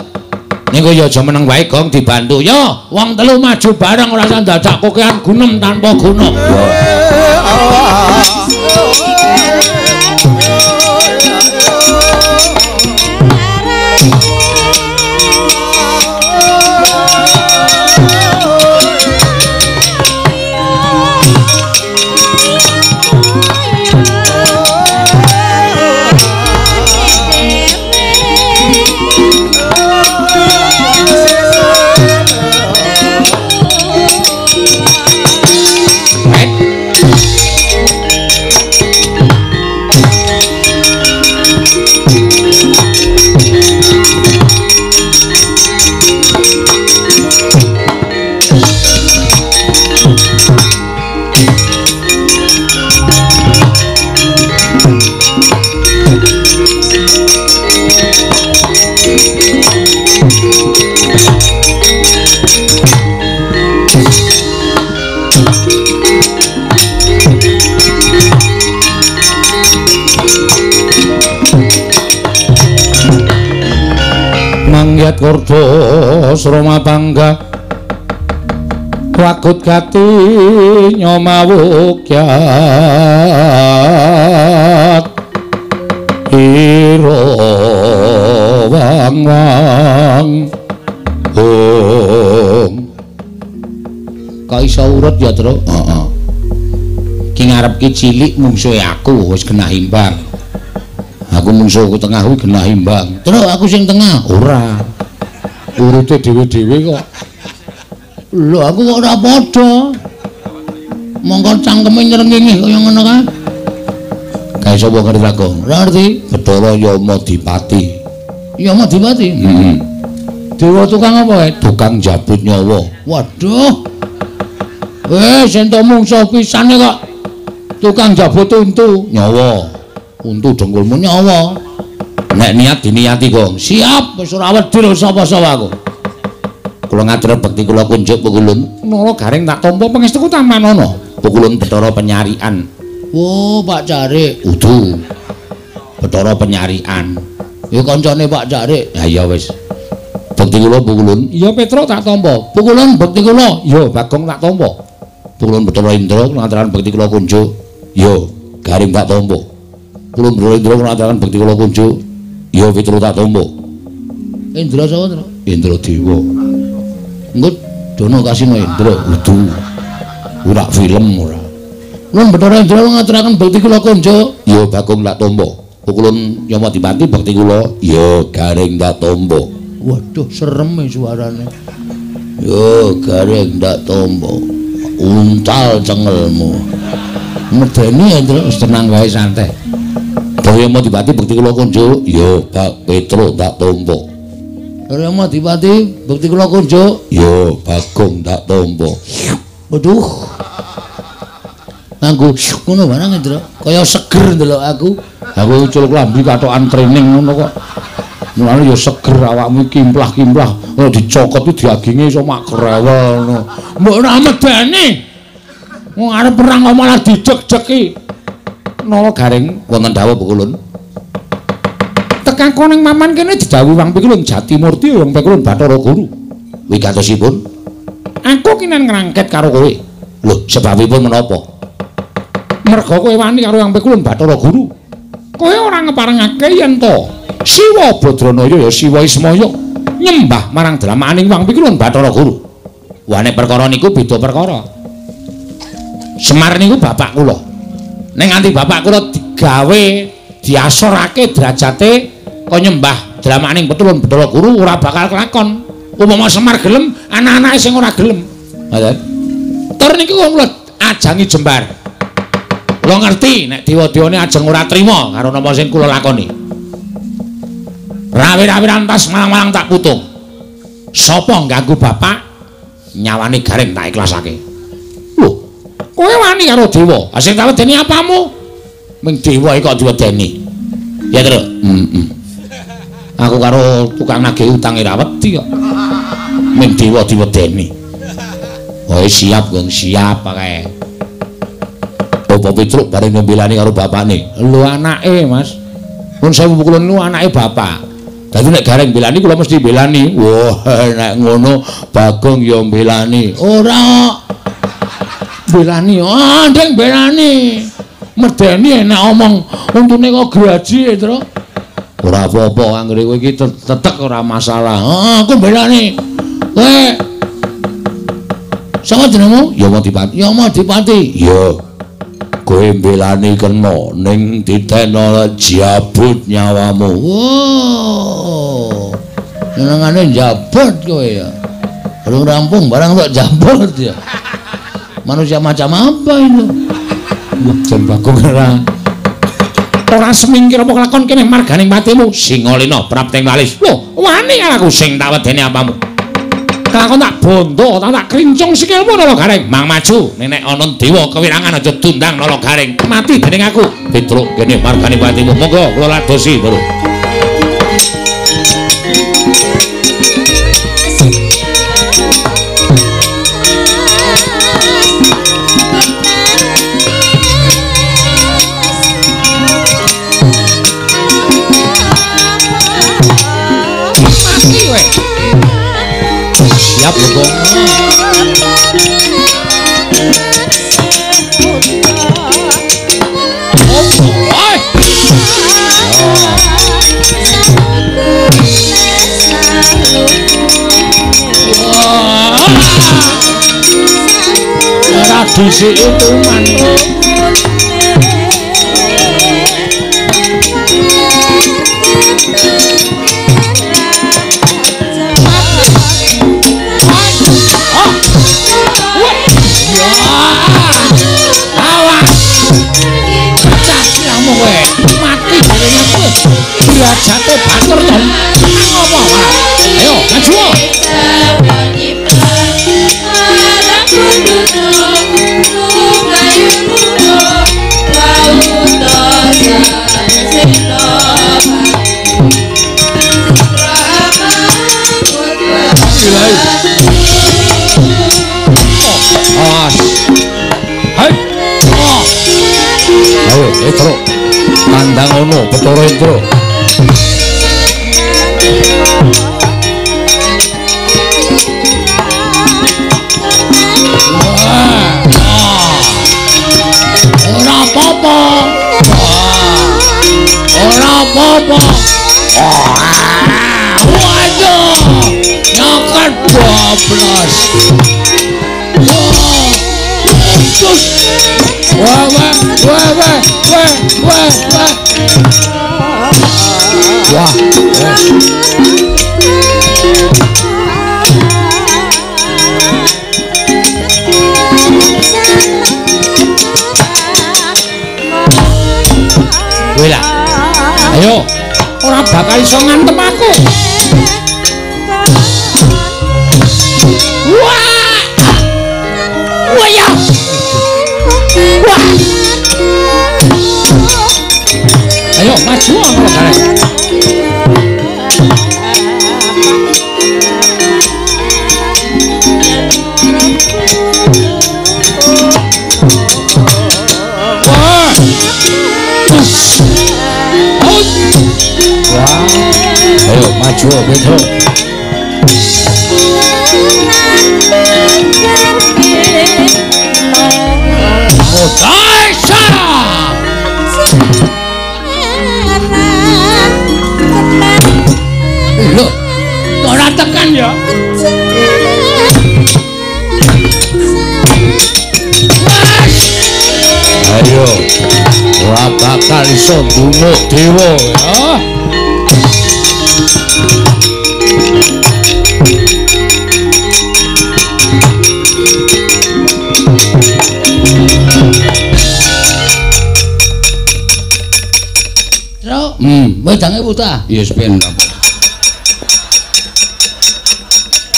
Ning ya aja meneng wae gong dibantu. Ya, wong telu maju bareng ora usah dadak kokean gunem tanpa guna. Mangyat Kordo Sroma Pangga Wagut Gati Nyomawukyat Iro Wang Kaisa urut ya Tru? Heeh. Ki ngarep ki cilik mungsuhe aku wis kena imbang. Aku mungsuhku tengah kuwi kena imbang. Tru aku sing tengah. Ora. Urute dhewe-dhewe kok. Lho aku kok ora padha. Monggo cangkeme nyrengenge kaya ngono kae. Kae sapa ngerti aku? Ora ngerti. Bathara Yamadipati. Yamadipati? Heeh. Dewa tukang apa wae? Tukang jabut nyawa. Waduh. Ento mungsuh pisane kok tukang jabut untu nyawa. Untu dengkulmu nyawa. Nek niat diniati kok. Siap wis ora wedi sapa-sapa aku. Kula ngatur bekti kula kunjuk Pukulun. Nara garing tak tampa pangestuku taman ana. Pukulun Bathara Penyarian. Oh, Pak Carik. Udu. Bathara Penyarian. Ya kancane Pak Carik. Ha ya wis. Bekti kula Pukulun. Iya Petruk tak tampa. Pukulun bekti kula. Ya Bagong tak tampa. Pukulun Bathara Indra ngaturaken bekti kula kunjuk. Ya garing tak tampa. Pukulun Bathara Indra ngaturaken bekti kula kunjuk. Ya Petruk tak tampa. Indra sapa, Tru? Indra Dewa. Engko dono kasino Indra udu. Ora film ora. Pukulun Bathara Indra ngaturaken bekti kula kunjuk. Ya Bagong tak tampa. Pukulun Yamadipati bekti kula. Ya garing tak tampa. Waduh, serem suarane. Yo, garing ndak tombo. Untal cengelmu. Medeni Indra wis tenang wae santai. Daya Yamadipati bekti kula kunjuk, yo Pak Petruk tak tombo. Daya Yamadipati bekti kula kunjuk, yo Bagong tak tombo. Waduh. Nganggo ngono barang Indra, kaya seger ndelok aku. Aku ucul klambi katokan training ngono kok. Mulane ya seger awakmu kimplah-kimplah. Ora dicokot iki diaginge iso mak krewel ngono. Mbok ora medeni. Wong arep perang kok malah dideg-degi. Nala garing wonten dawuh Pukulun. Tekan koning maman kene didhawuhi Wang Pikulun Jatimurti Wong Pikulun Bathara Guru. Wigatosipun aku kinen ngrangket karo kowe. Lho, sebabipun menapa? Merga kowe wani karo Wang Pikulun Bathara Guru. Kowe ora ngeparengake yen to Siwa Badranaya ya Siwa Ismaya nyembah marang dramaning Wang Pikulun Bathara Guru. Wane perkara niku beda perkara. Semar niku bapak kula. Ning nganti bapak kula digawe diasorake derajate kaya nyembah dramaning Pikulun Bathara Guru ora bakal kelakon. Upama Semar gelem, anak-anake sing ora gelem. Ngoten. Tur niku kula ajangi jembar. Kula ngerti nek dewa-dewane ajeng ora trima karo napa sing kula lakoni. Rawi-rawi rantas malang-malang tak putung. Sapa ganggu bapak? nyawani Gareng tak ikhlasake. Lho, kowe wani karo dewa. Sing tak wedeni apamu? Ming dewa iki kok diwedeni. Ya, Tru. Aku karo tukang nagih utang ora wedi kok. Ming dewa diwedeni. Oh, siap, Gong, siap kae. Bapak Petruk bareng nyombelani karo bapakne. Lho anake, Mas. Mun sewu kula niku anake bapak. Dadi nek Gareng belani kula mesti belani. Wah, nek ngono Bagong ya belani. Ora belani, ndeng belani. Medeni enak omong untune kok graji, Tru. Ora apa-apa anggere kowe iki tetek ora masalah. Aku belani. Kowe sapa jenengmu? Ya Madipati. Ya Madipati. Ya. Kowe belani kena ning ditena jabut nyawamu. Wow. Senengane jabut kowe ya. Belum rampung barang kok jabut ya. Manusia macam apa itu? Jan Bagong ora semingkir apa kelakon kene marganing patimu Singalena prapting walis. Lho, wani aku sing tak wedeni apamu. Kakon tak bondo, tak krincung sikilmu Nala Gareng. Mang maju, nek ana dewa kewirangan aja tundang Nala Gareng. Mati dening aku. Petruk kene margane patimu. Monggo kula ladosi, Bro. Siap lho, Bang. Tradisi itu mantap. Jatuh batur to. Apa wae? Ayo, maju. Ayo, Petro. Kandang ono, Petro Petro. Ora apa-apa. Waduh, nyoket 12. Wah. Wela. Ayo, ora bakal iso ngantem aku. Wah! Wah ya. Wah. Ayo maju ana Gareng. Ayo maju Petro. Otaisa. Lho, ora tekan ya. Ayo, ora bakal iso ndunguk dewa ya. Wedange puta. Yes ben.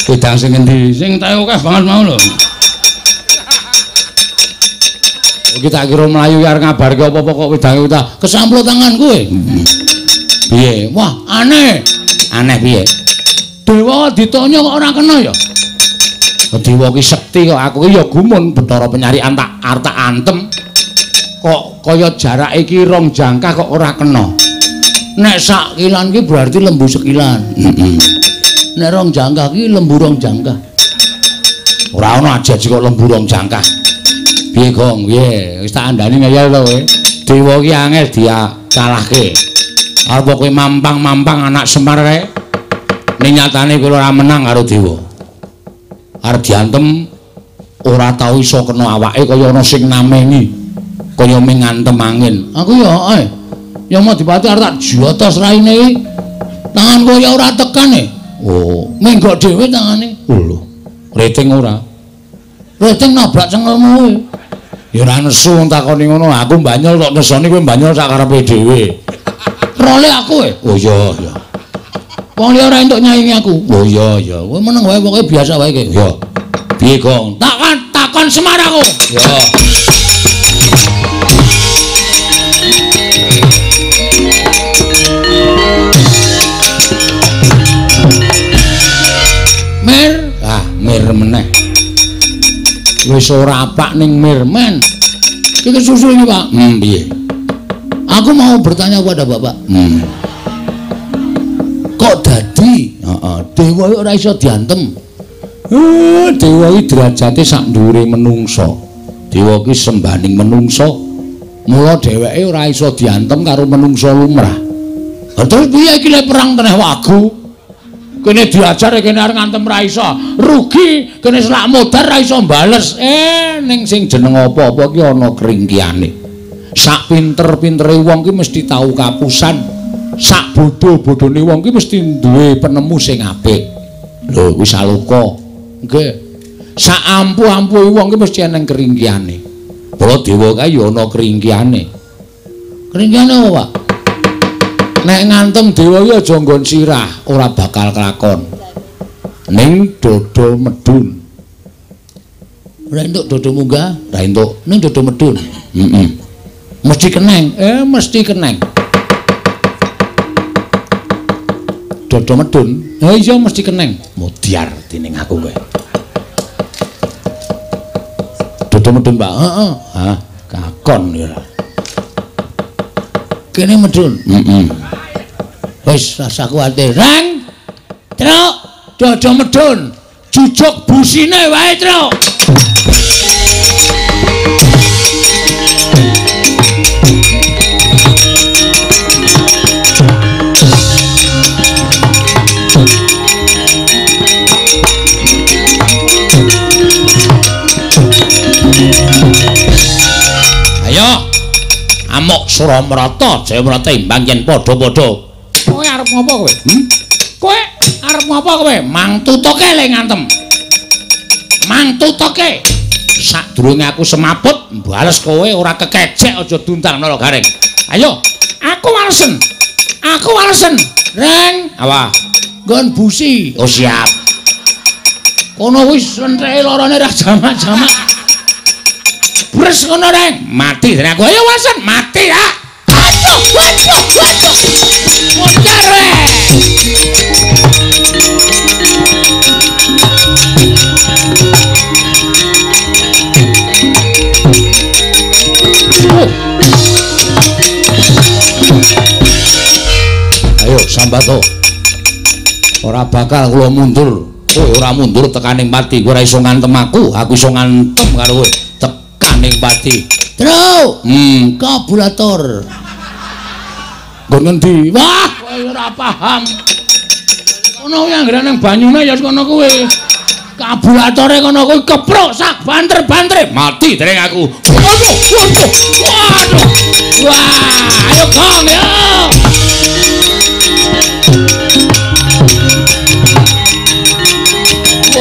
Wedang sing endi? Sing tae akeh banget mau lho. Iki tak kira mlayu arep ngabarke apa-apa kok wedange ta kesamplo tangan kowe. Piye? Wah, aneh. Aneh piye? Dewa ditanya kok ora kena ya? Dewa ki sekti kok aku ki ya gumun Bathara Penyarian tak arep antem. Kok kaya jarake iki 2 jangkah kok ora kena. Nek sak kilan ki berarti lembu sekilan. Nek 2 jangkah ki lembu 2 jangkah. Ora ono aja kok lembu 2 jangkah. Piye Gong? Piye? Wis tak andani ngeyel to kowe. Dewa ki angel dia kalahke. Arep kowe mampang-mampang anak Semar kae. Ning nyatane kowe ora menang karo dewa. Arep diantem ora tau iso kena awake kaya ana sing namengi. Kaya ming ngantem angin. Aku ya ya mau dipati arep tak jotos raine iki. Tangan kaya ora tekan e. Oh, menggok dhewe tangane. Oh lho. Rating ora. Rating nabrak cengelmu kowe. Ya ora nesu takoni ngono. Aku mbanyol tok nesoni kowe mbanyol sak karepe dhewe. Role aku e. Oh iya ya. Wong liya ora entuk nyaingi aku. Oh iya ya. Kowe meneng wae pokoke biasa wae iki. Ya. Piye Gong? Takon Semar aku. Ya. Mir meneh. Wis ora apak ning mir men. Iki susu iki, Pak. Piye? Aku mau bertanya kepada Bapak. Kok dadi? Dewa ora iso diantem. Dewa iki derajate sak dhuwure menungso. Dewa iki sembaning menungso. Mula dheweke ora iso diantem karo menungso lumrah. Terus piye iki lek perang teneh wagu? Kene diajar kene arep ngantem ra iso. Rugi kene selak modar ra iso bales. Ning sing jeneng apa-apa ki ana kringkiane. Sak pinter-pintere wong ki mesti tau kapusan. Sak bodho-bodhone wong ki mesti duwe penemu sing apik. Lho kuwi saluka. Nggih. Sak ampuh-ampuhe wong ki mesti ana kringkiane. Para dewa kae ya ana kringkiane. Kringkiane apa, Pak? Nek ngantem dewa ya aja nggon sirah, ora bakal kelakon. Ning dodol medun. Ora entuk dodol munggah, ora entuk. Ning dodol medun. Mesti keneng, mesti keneng. Dodol medun. Iya mesti keneng. Mudyar dening aku kowe. Dodol medun, Pak. Heeh. Hah, kakon ya. Kene medun. Wis rasa kuwatir. Rang. Truk, dodo medun. Jujuk busine wae, Truk. Ayo. Amuk Suramrata, Jayamrata imbang yen padha-padha. Kowe arep ngopo kowe? Kowe arep ngopo kowe? Mang tutuke le ngantem. Mang tutuke. Sadurunge aku semaput, bales kowe ora kekecek aja duntang nala garing. Ayo, aku walesen. Aku walesen. Reng, apa? Nggon busi. Oh siap. Kono wis lentreke lorone ra jamak-jamak. Bres ngono Reng. Mati dene aku. Ayo walesen, mati ya. Waduh. Muter. Ayo sambato. Ora bakal kula mundur. Kowe ora mundur tekaning pati. Kowe ora iso ngantem aku iso ngantem karo kowe. Tekaning pati. Truk. Kabulator. Nggon ngendi? Wah, kowe ora paham. Ono yang nang banyune ya kono kowe. Kabulatore kono kowe kepruk sak banter-bantere. Mati dereng aku. Waduh. Wah, ayo Gong ya.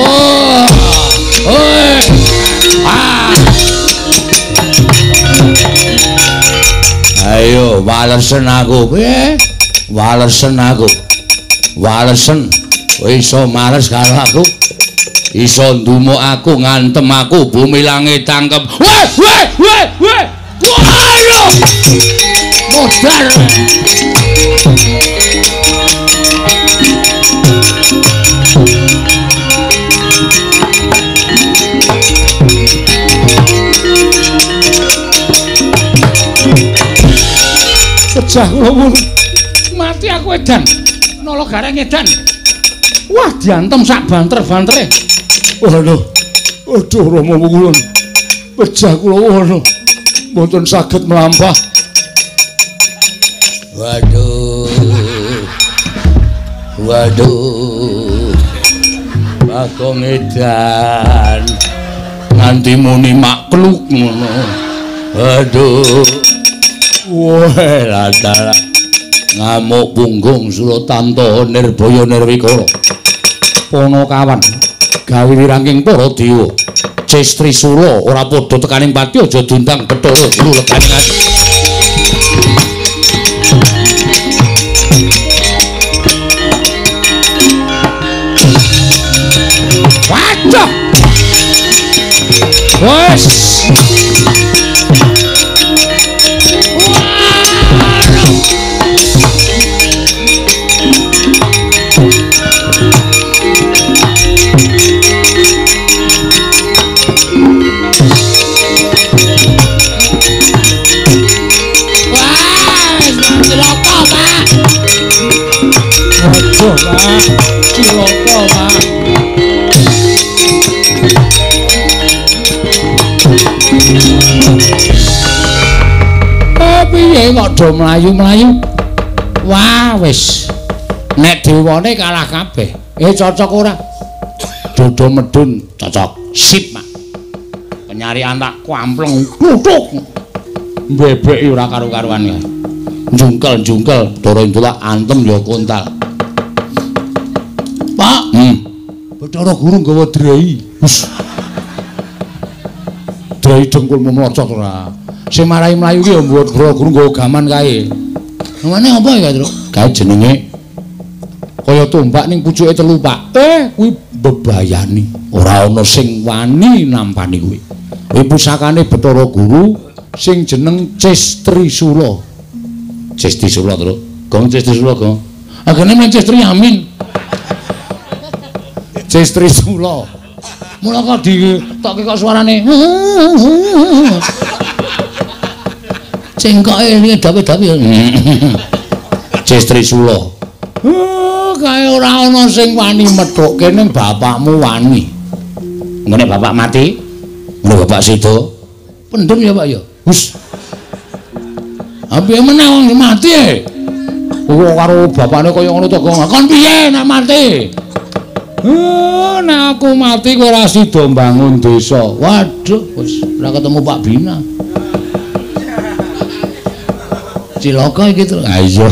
Wah. Oi. Ayo walesen aku piye? Walesen aku. Walesen. Kowe iso males karo aku? iso ndumuk aku ngantem aku bumi langit tangkep. Weh. Waduh. Modar. Pecah kula mati aku edan. Nolo gareng edan. Wah, diantem sak banter-bantere. Waduh. Aduh Rama Wulan. Pecah kula waduh. Mboten saged mlampah. Waduh. Bagong edan. Nganti muni makluk ngono. Waduh. Wah, latara. Ngamuk punggung Suratanto Nirbaya Nirwikara. Panakawan gawe wirangking para dewa. Cestri Sula ora padha tekaning pati aja dundang Bathara Guru leganing ati. Waduh. Wes. Cilaka, Pak. Piye kok do mlayu-mlayu? Wah, wis. Nek dewane kalah kabeh. Cocok ora? Dodo medun cocok. Sip, Mak. Penyarian tak kwampleng kluthuk. Bebek ora karo-karuan ya. Jungkel-jungkel Dara Indula antem ya kontal. Pak. Bathara Guru nggawa drai. Wis. Drai dengkulmu mlocot ora. Sing marai mlayu ki ya mbuat Bathara Guru nggawa gaman kae. Namane apa ya, Tru? Kae jenenge kaya tombak ning pucuke telu, Pak. Kuwi bebayani. Ora ana sing wani nampani kuwi. Kuwi pusakane Bathara Guru sing jeneng Cestri Sula. Cestri Sula, Tru. Gong Cestri Sula, Gong. Agane men Cestri Amin. Cestri Sula. Mula kok ditokke kok suarane. Cengkoke iki dawe-dawe. Cestri Sula. Kae ora ana sing wani methuk kene bapakmu wani. Ngene bapak mati, ngene bapak sida. Pendem ya, Pak ya. Hus. Apiye meneh wong mati. Karo bapakne kaya ngono to, Gong. Kon piye nek mati? Nek aku mati kok ora sida mbangun desa. Waduh, wis ora ketemu Pak Bina. Cilaka iki to. Ha iya.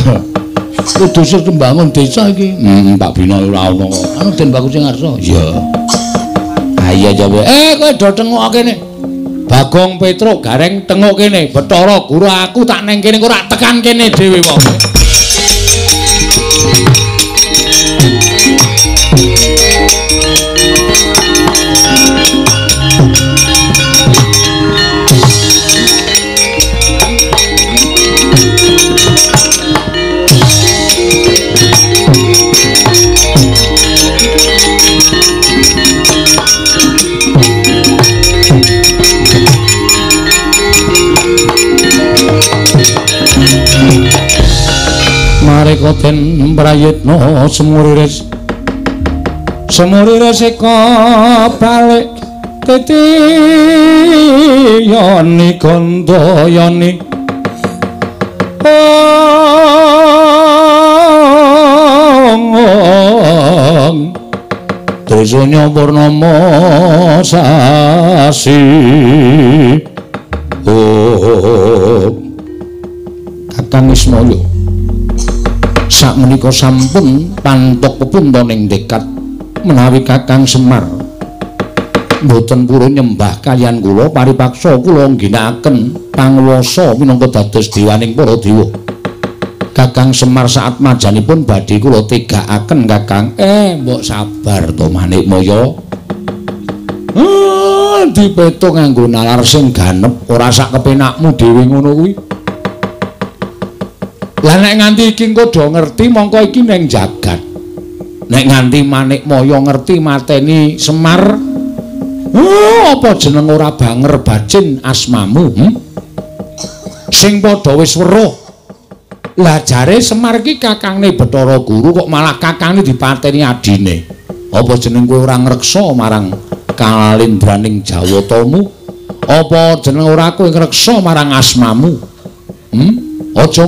Kudu sing mbangun desa iki. Pak Bina ora ono. Anu Den Bagus sing ngarsa. Iya. Ha iya coba. Kowe do tengok kene. Bagong Petruk gareng tengok kene. Bathara Guru aku tak neng kene kok ora tekan kene dhewe wong. Mareka den prayitna semuriris eka balik tetiyani gandayani Trisanya Purnama sasi Kakang Ismaya sakmenika sampun pantok pepuntaning tekad menawi Kakang Semar mboten purun nyembah kaliyan kula paripaksa kula ngginakaken panguwasa minangka dados dewaning para dewa. Kakang Semar saat majanipun badhe kula tegakaken Kakang. Mbok sabar to Manikmaya. dipetung nganggo nalar sing ganep, ora sak kepenakmu dhewe ngono kuwi. Lah nek nganti iki engko do ngerti mongko iki ning jagat. Nek nganti Manik Maya ngerti mateni Semar, apa jeneng ora banger bacin asmamu? Sing padha wis weruh. Lah jare Semar ki kakangne Bathara Guru kok malah kakangne dipateni adine. Apa jeneng kowe ora ngreksa marang kalindraning Jawatamu? Apa jeneng ora kowe ngreksa marang asmamu? Aja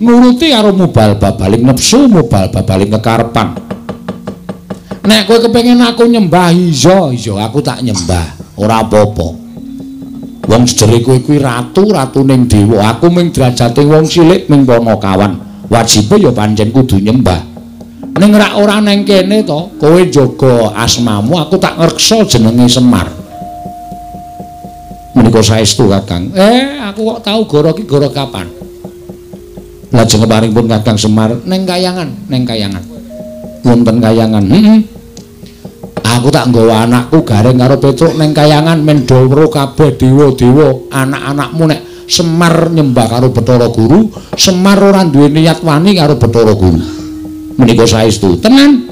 nuruti karo mubal babaling nepsu, mubal babaling kekarepan. Nek kowe kepengin aku nyembah, iya aku tak nyembah. Ora apa-apa. Wong sejere kowe kuwi ratu ning dewa, aku ming derajate wong cilik ming Panakawan. Wajibe ya pancen kudu nyembah. Ning ora neng kene to, kowe jaga asmamu, aku tak ngreksa jenenge Semar. Menika saestu Kakang. Aku kok tau goro ki goro kapan? Lajeng keparingipun Kakang Semar ning kayangan. Wonten kayangan. Aku tak nggawa anakku Gareng karo Petruk ning kayangan men do weruh kabeh dewa-dewa, anak-anakmu nek Semar nyembah karo Bathara Guru, Semar ora duwe niat wani karo Bathara Guru. Menika saestu. Tenan.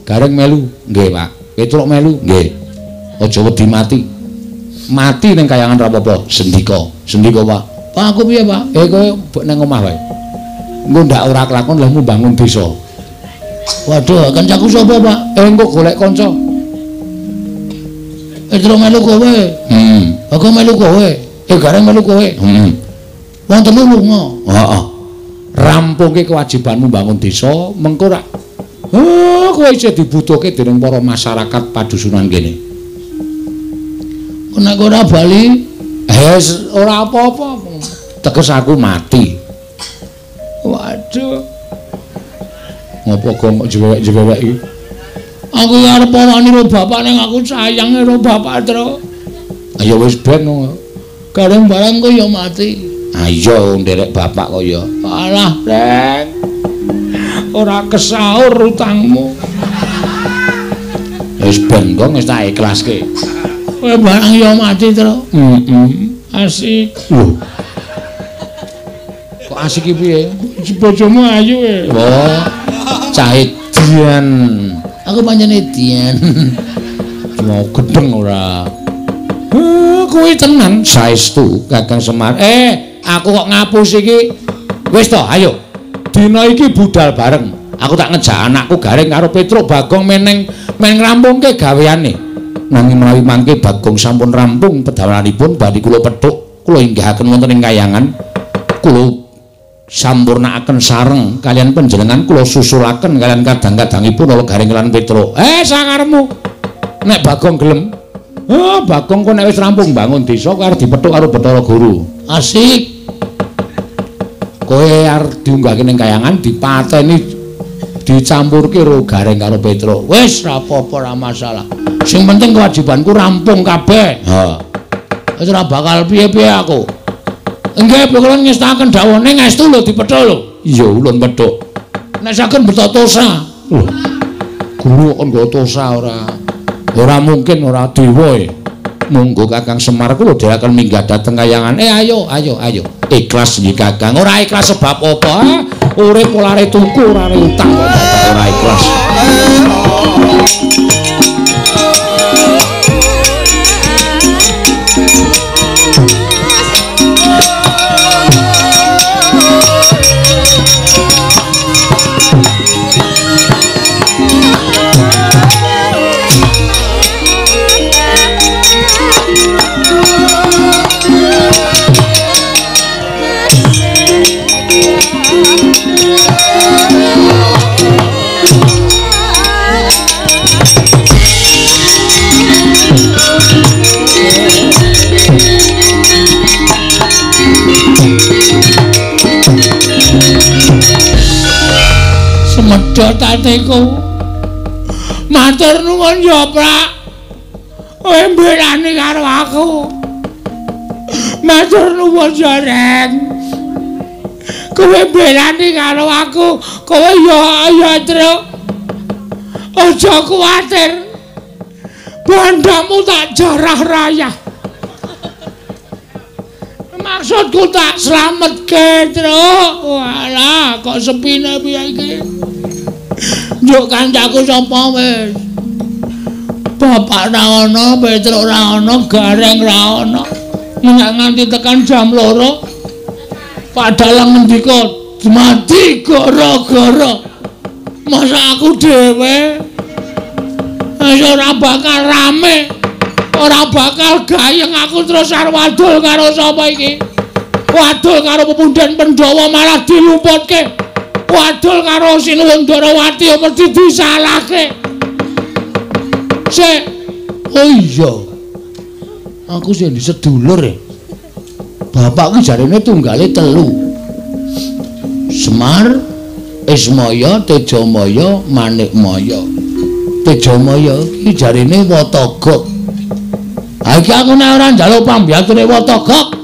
Gareng melu, nggih, Pak. Petruk melu, nggih. Aja wedi mati. Mati ning kayangan ra apa-apa, sendika. Sendika, Pak. Pak, aku piye, Pak? Kowe ning omah wae. Engko ndak ora kelakon lehmu bangun desa. Waduh, kancaku sapa, Pak? Engko golek kanca. Petruk melu kowe. Aku melu kowe. Gareng melu kowe. Wong telu lunga. Heeh. Rampungke kewajibanmu bangun desa, mengko rak kowe isih dibutuhke dening para masyarakat padusunan kene. Nek ora bali, ora apa-apa. Teges aku mati. Waduh. Ngopo kok jewek-jewek iki? Aku arep ora niru bapak ning aku sayang karo bapak, Tru. Ayo wis ben. Gareng barang kok ya mati. Ayo nderek bapak kok ya. Alah, Reng. Ora kesaur utangmu. Wis ben kok wis tak ikhlaske. Kowe barang ya mati, Tru. Asik. Lho. Kok asik iki piye? Bojomu ayu e. Oh. Cah Dian. Aku pancene Dian. Mau gedeng ora. Kuwi tenan saestu Kakang Semar. Aku kok ngapus iki. Wis to, ayo. Dina iki budal bareng. Aku tak ngejak anakku Gareng karo Petruk Bagong men ngrampungke gaweane. Nanging menawi mangke Bagong sampun rampung pedawanipun badhe kula pedhuk, kula inggihaken wonten ing kayangan. Kula sampurnakaken sareng kalian panjenengan, kula susulaken kalian kadang-kadangipun ala Gareng lan Petruk. Sakarepmu. Nek Bagong gelem. Bagong kok nek wis rampung bangun desa kok arep dipethuk karo Bathara Guru. Asik. Kowe arep diunggahke ning kayangan dipateni dicampurke karo Gareng karo Petruk. Wis ra apa-apa ra masalah. Sing penting kewajibanku rampung kabeh. Wis ora bakal piye-piye aku. Nggih, kula ngestaken dawane ngestu lho dipethuk lho. Iya, ulun pethuk. Nek saged beto tosa. Guru kok nggo tosa ora. Ora mungkin ora dewa e. Monggo Kakang Semar kula dhewekan minggah dhateng kayangan. Ayo. Ikhlas nggih Kakang. Ora ikhlas sebab apa? Urip polare tuku ora utang kok ora ikhlas. Medhot atiku. Matur nuwun ya, Prak. Kowe mbelani karo aku. Matur nuwun ya, Reng. Kowe mbelani karo aku. Kowe ya, Tru. Aja kuwatir. Bandamu tak jarah rayah. Maksudku tak slametke, Truk. Walah, kok sepine piye iki? Njuk kancaku sapa wis? Bapak ra ana, Petruk ra ana, Gareng ra ana. Nek nganti tekan jam 2. Padahal ngendika mati gara-gara masa aku dhewe. Wis ora bakal rame. Ora bakal gayeng aku terus arep wadul karo sapa iki? Wadul karo Pepunden Pandhawa malah dilumputke. Wadul karo Sinuwun Darawati mesti disalahke. Sik. Oh iya. Aku sing sedulur e. Bapak ku jarene tunggale 3. Semar, Ismaya, Tejamaya, Manikmaya. Tejamaya iki jarene Watagok. Ha iki aku nek ora njaluk pambiyature Watagok,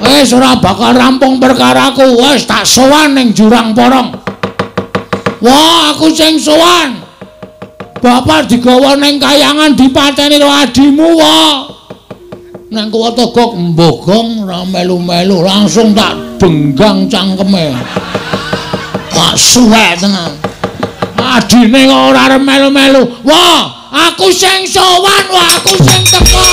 wis ora bakal rampung perkaraku. Wis tak sowan ning Jurang Porong. Wah, aku sing sowan. Bapak digawa ning kayangan dipateni karo adimu wae. Nang Watagok mbogong ora melu-melu, langsung tak denggang cangkeme. Tak suwek tenan. Adine kok ora arep melu-melu. Wah, aku sing sowan, wah aku sing teko.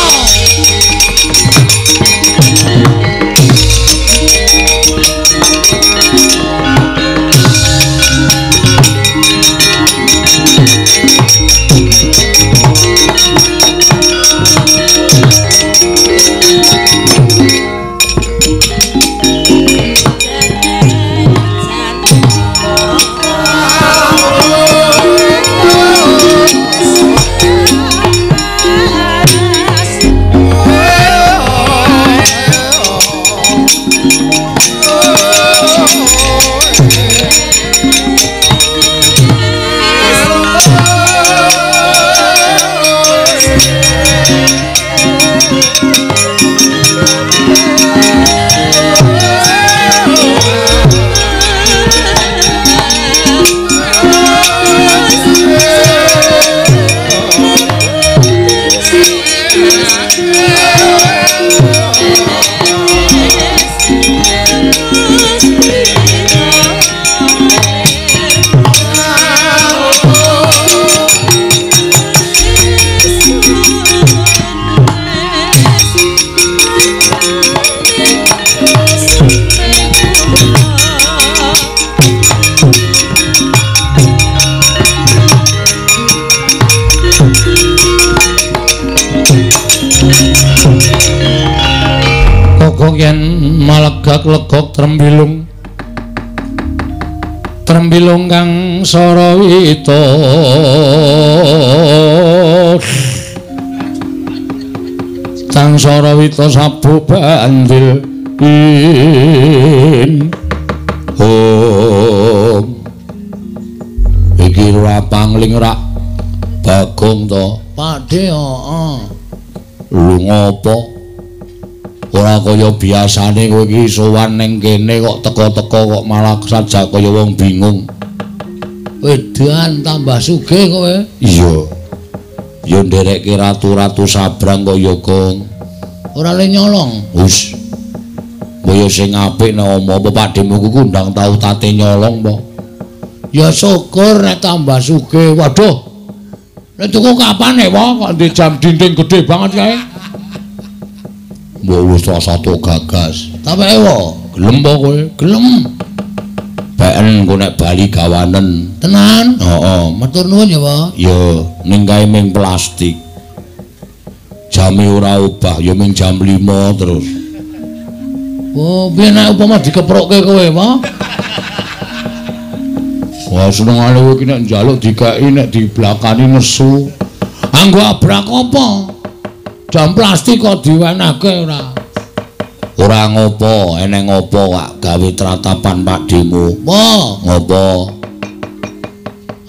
Yen malegak-legok trembilung kang sarawita sang sarawita sabu bandil iki ora pangling rak Bagong to Pakde lu ngopo ora kaya biasane kowe iki sowan ning kene kok teko-teko kok malah sajak kaya wong bingung. Wedan tambah sugih kowe. Iya. Ya nderekke ratu-ratu sabrang kok ya, Gong. Ora le nyolong. Wis. Kaya sing apik nek apa pakdemu ku ndang tau tate nyolong po. Ya syukur nek tambah sugih. Waduh. Nek tuku kapan e, Po? Kok ndek jam dinding gede banget kae. Mbok wis satu gagas. Tapi ewo, gelem po kowe? Gelem. Ben engko nek bali gawanen. Tenan? Heeh, matur nuwun ya, Pak. Ya, ning kae ming plastik. Jame ora obah, ya ming jam 5 terus. Oh, piye nek upama dikeprokke kowe, Pak? Wah, senengane kowe iki nek njaluk dikeki nek diblakani nesu. Anggo abrak apa? Jam plastik kok diwenehke ora. Ora ngopo, eneng ngopo kak gawe tratapan pakdemu. Po, ngopo?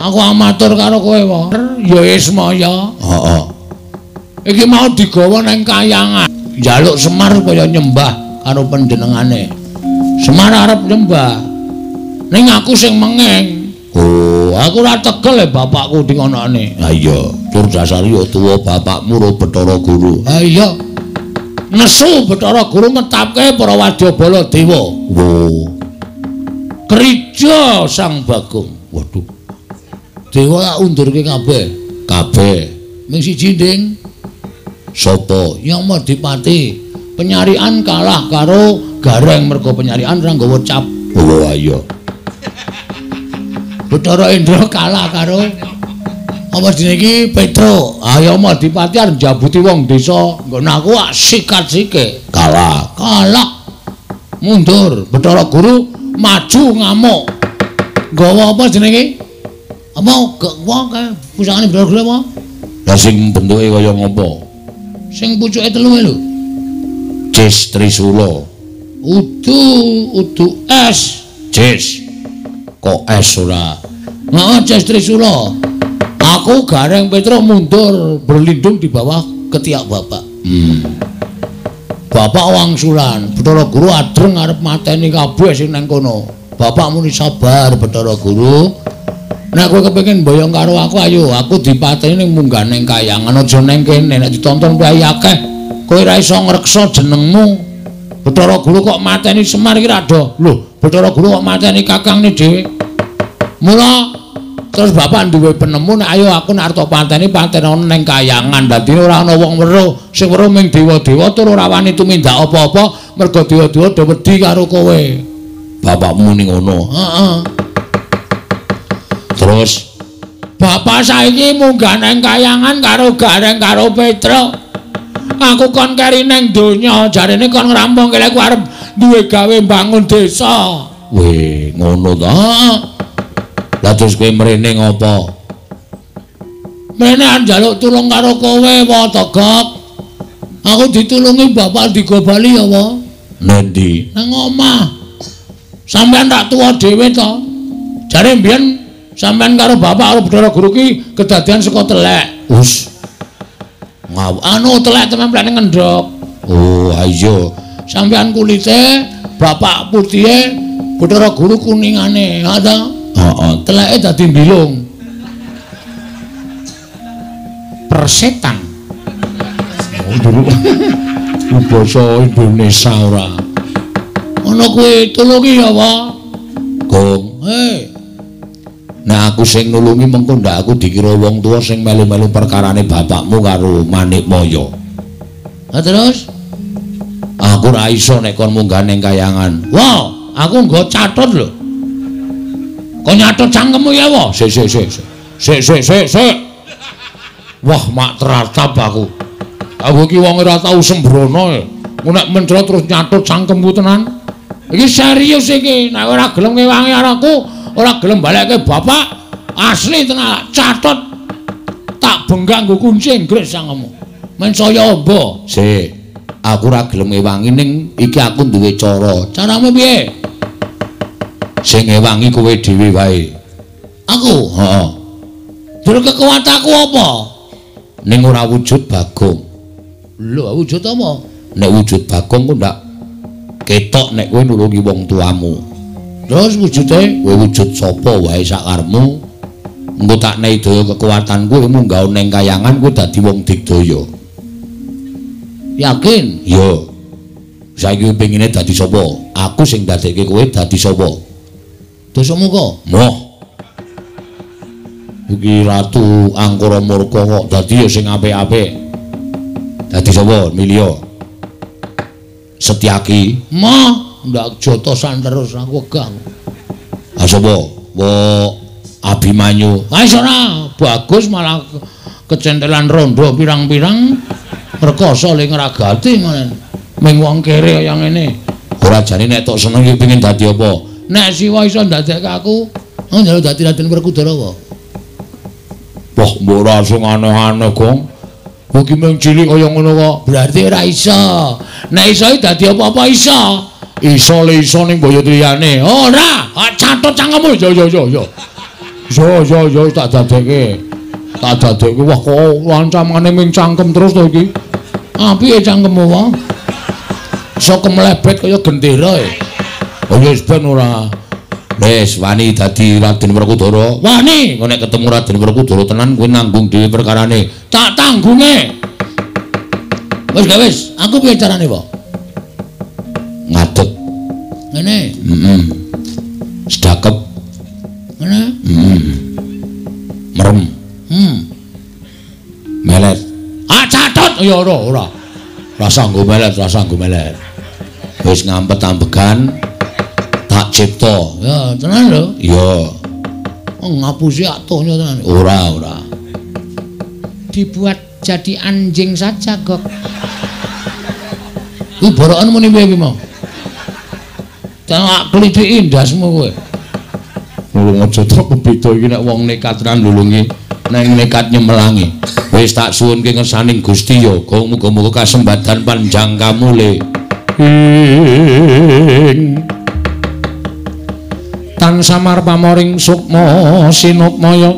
Aku amatur karo kowe, Po. Ya Ismaya. Heeh. Iki mau digawa nang kayangan. Njaluk Semar kaya nyembah karo panjenengane. Semar arep nyembah. Ning aku sing mengeng. Oh. Lho, aku ora tegel bapakku di ngonone. Ha iya, tur dasar yo tuwa bapakmu ro Bathara Guru. Ha iya. Nesu Bathara Guru ngetapke para wadyabala dewa. Wo. Krija Sang Bagong. Waduh. Dewa tak undurke kabeh. Kabeh. Ming siji nding. Sapa? Yang Madipati. Penyarian kalah karo Gareng mergo penyarian ra nggawa cap. Oh iya. Bathara Indra kalah karo apa jenenge iki Petro. Ayo Madipati arep njabuti wong desa, nggon aku sikat-sike. Kalah. Mundur. Bathara Guru maju ngamuk. Nggawa apa jenenge? Apa wong kae pusakane Bathara Guru apa? Lah sing bentuke kaya ngopo? Sing pucuke telu lho. Cis Trisula. Udu es. Cis. Kok es ora? Heeh, Cis Trisula. Aku Gareng Petro mundur berlindung di bawah ketiak bapak. Bapak wangsulan, Bathara Guru adreng arep mateni kabeh sing nang kono. Bapak muni sabar Bathara Guru. Nek kowe kepengin mboyong karo aku ayo, aku dipateni ning mungganing kayangan aja ning kene nek ditonton wae akeh. Kowe ora iso ngreksa jenengmu. Bathara Guru kok mateni Semar iki ra do. Lho, Bathara Guru kok mateni kakangne dhewe. Mula terus bapak duwe penemu nek ayo aku nek arep pateni patenono ning kayangan. Dadi ora ana wong weruh, sing weruh ming dewa-dewa tur ora wani tumindak apa-apa mergo dewa-dewa do wedi karo kowe. Bapakmu ning ngono. Heeh. Terus bapak saiki munggah ning kayangan karo Gareng karo Petro. Aku kon keri ning donya, jarene kon ngrampung kene aku arep duwe gawe bangun desa. Weh, ngono ta? Lah terus kowe mrene ngopo? Mrene arep njaluk tulung karo kowe apa Togok? Aku ditulungi bapak digobali apa? Nendi? Nang omah. Sampeyan tak tuwa dhewe to. Jare mbiyen sampeyan karo bapak karo Bathara Guru ki kedadian saka telek. Us. Anu telek temen plane ngendhok. Oh, iya. Sampeyan kulite, bapak putihe, Bathara Guru kuningane, ha ta? Heeh, teleke dadi mbilung. Persetan. Oh, dulu. Basa Indonesia ora. Ana kuwi tulungi apa? Gong. Nah aku sing nulungi mengko ndak aku dikira wong tua sing melu-melu perkarane bapakmu karo Manikmaya. Lah terus aku ora iso nek kon munggah ning kayangan. Wah, aku nggo catet lho. Kok nyatet cangkemmu ya wah? Sik. Wah, mak teratap aku. Aku iki wong ora tau sembrono. Nek mentro terus nyatet cangkemmu tenan. Iki serius iki. Nek ora gelem ngewangi aku, ora gelem balekke bapak asli tenan catet tak benggang nggo kunci Inggris sangemu men saya amba sik aku ora gelem ngewangi ning iki aku duwe caramu piye sing ngewangi kowe dhewe wae aku heeh terus kekuatanku apa ning ora wujud Bagong lho wujud apa nek wujud Bagong ku ndak ketok nek kowe nulungi wong tuamu. Terus wujude kowe wujud sapa wae sakarepmu. Engko tak nehi daya kekuatanku munggah ning kayangan kowe dadi wong digdaya. Yakin? Iya. Saiki pengine dadi sapa? Aku sing dadekke kowe dadi sapa? Dosamu kok? Moh. Iki Ratu Angkara Murka kok dadi ya sing apik-apik. Dadi sapa? Milya. Setyaki. Moh. Ndak jotosan terus aku wegah. Ah sapa? Abimanyu. Ah ora bagus malah kecentelan rondo pirang-pirang rekoso ling ngragati ngono. Ming wong kere kaya ngene. Ora jane nek tok seneng iki pengin dadi apa? Nek siwa iso ndadekke aku, njaluk dadi Raden Werkudara apa? Wah, mbok ora sing aneh-aneh, Gong. Iki mung cilik kaya ngono kok. Berarti ora iso. Nek iso dadi apa-apa iso. Iso le iso ning boyo liyane. Ora, catet cangkemmu. Yo. Yo tak dadekke. Wah kok lancamane ming cangkem terus to iki. Apike cangkemmu wae? Iso kemlebet kaya gendera e. Oh ya wis ben ora. Wis wani dadi Raden Werkudara. Wani, kok nek ketemu Raden Werkudara tenan kowe nanggung dhewe perkarane. Tak tanggunge. Wis, aku piye carane, Pak? Ngadeg. Ngene. Sedakep. Ngene. Merem. Melet. Ah, catot ya ora. Ora sanggo melet. Wis ngampet ambegan tak cipta. Ya, tenan lho. Iya. Ngapusi atuhnya tenan. Ora. Dibuat jadi anjing saja, Gok. Kuwi borokan muni piye iki mau? Tak klithiki ndasmu kowe. Nulung aja tok beda iki nek wong nekat tenan nulungi, neng nekat nyemelangi. Wis tak suwunke ngersaning Gusti ya, muga-muga kasembatan panjang kamule. Tan samar pamoring sukma sinupmaya.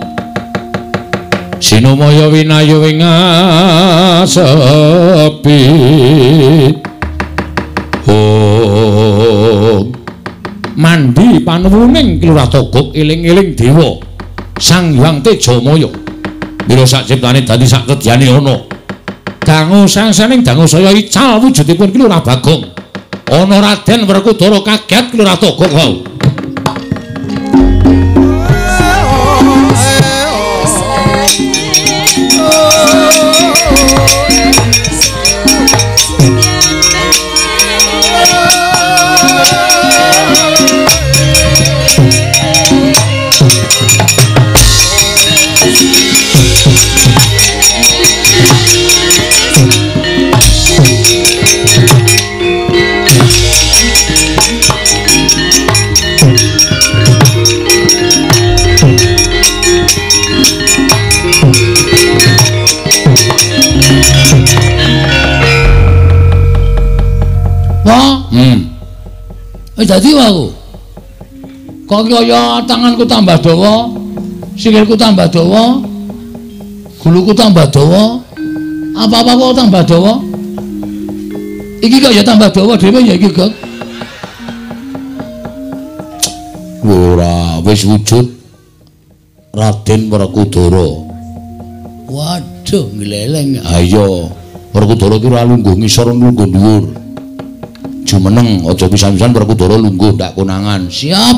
Sinumaya winayu ing asepi. Mandi panuwuning Kelurah Togog eling-eling dewa Sang Hyang Tejamaya. Mila sak ciptane dadi sak kedyane ana. Dangu sangsaning dangu saya ical wujudipun Kelurah Bagong. Ana Raden Werkudara kaget Kelurah Togog wau. Dadi wae. Kok kaya tanganku tambah dawa, sikilku tambah dawa, guluku tambah dawa, apa-apa kok tambah dawa? Iki kok ya tambah dawa dhewe ya iki, Gok. Ora, wis wujud Raden Werkudara. Waduh, ngleleng. Ayo, Werkudara ki ora lungguh ngisor lungguh dhuwur. Jumeneng aja pisan-pisan Werkudara lungguh ndak konangan. Siap.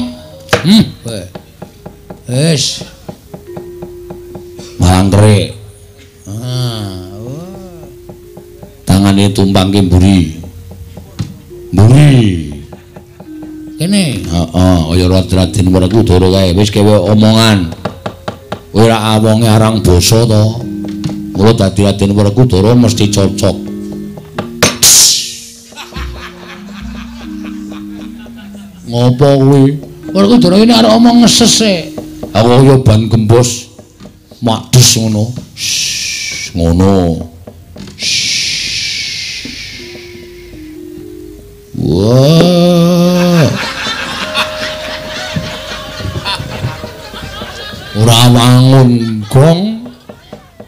Wis. Mangkrek. Tangane tumpangke mburi. Kene. Heeh, kaya Raden Werkudara kae wis kewe omongan. Kowe ora awonge arang basa to. Mula dadi Raden Werkudara mesti cocok. Ngopo kuwi? Werkudara ini arep omong ngeses e. Aku kaya ban gembos. Madhes ngono. Ngono. Wah. Ora wangun, Gong.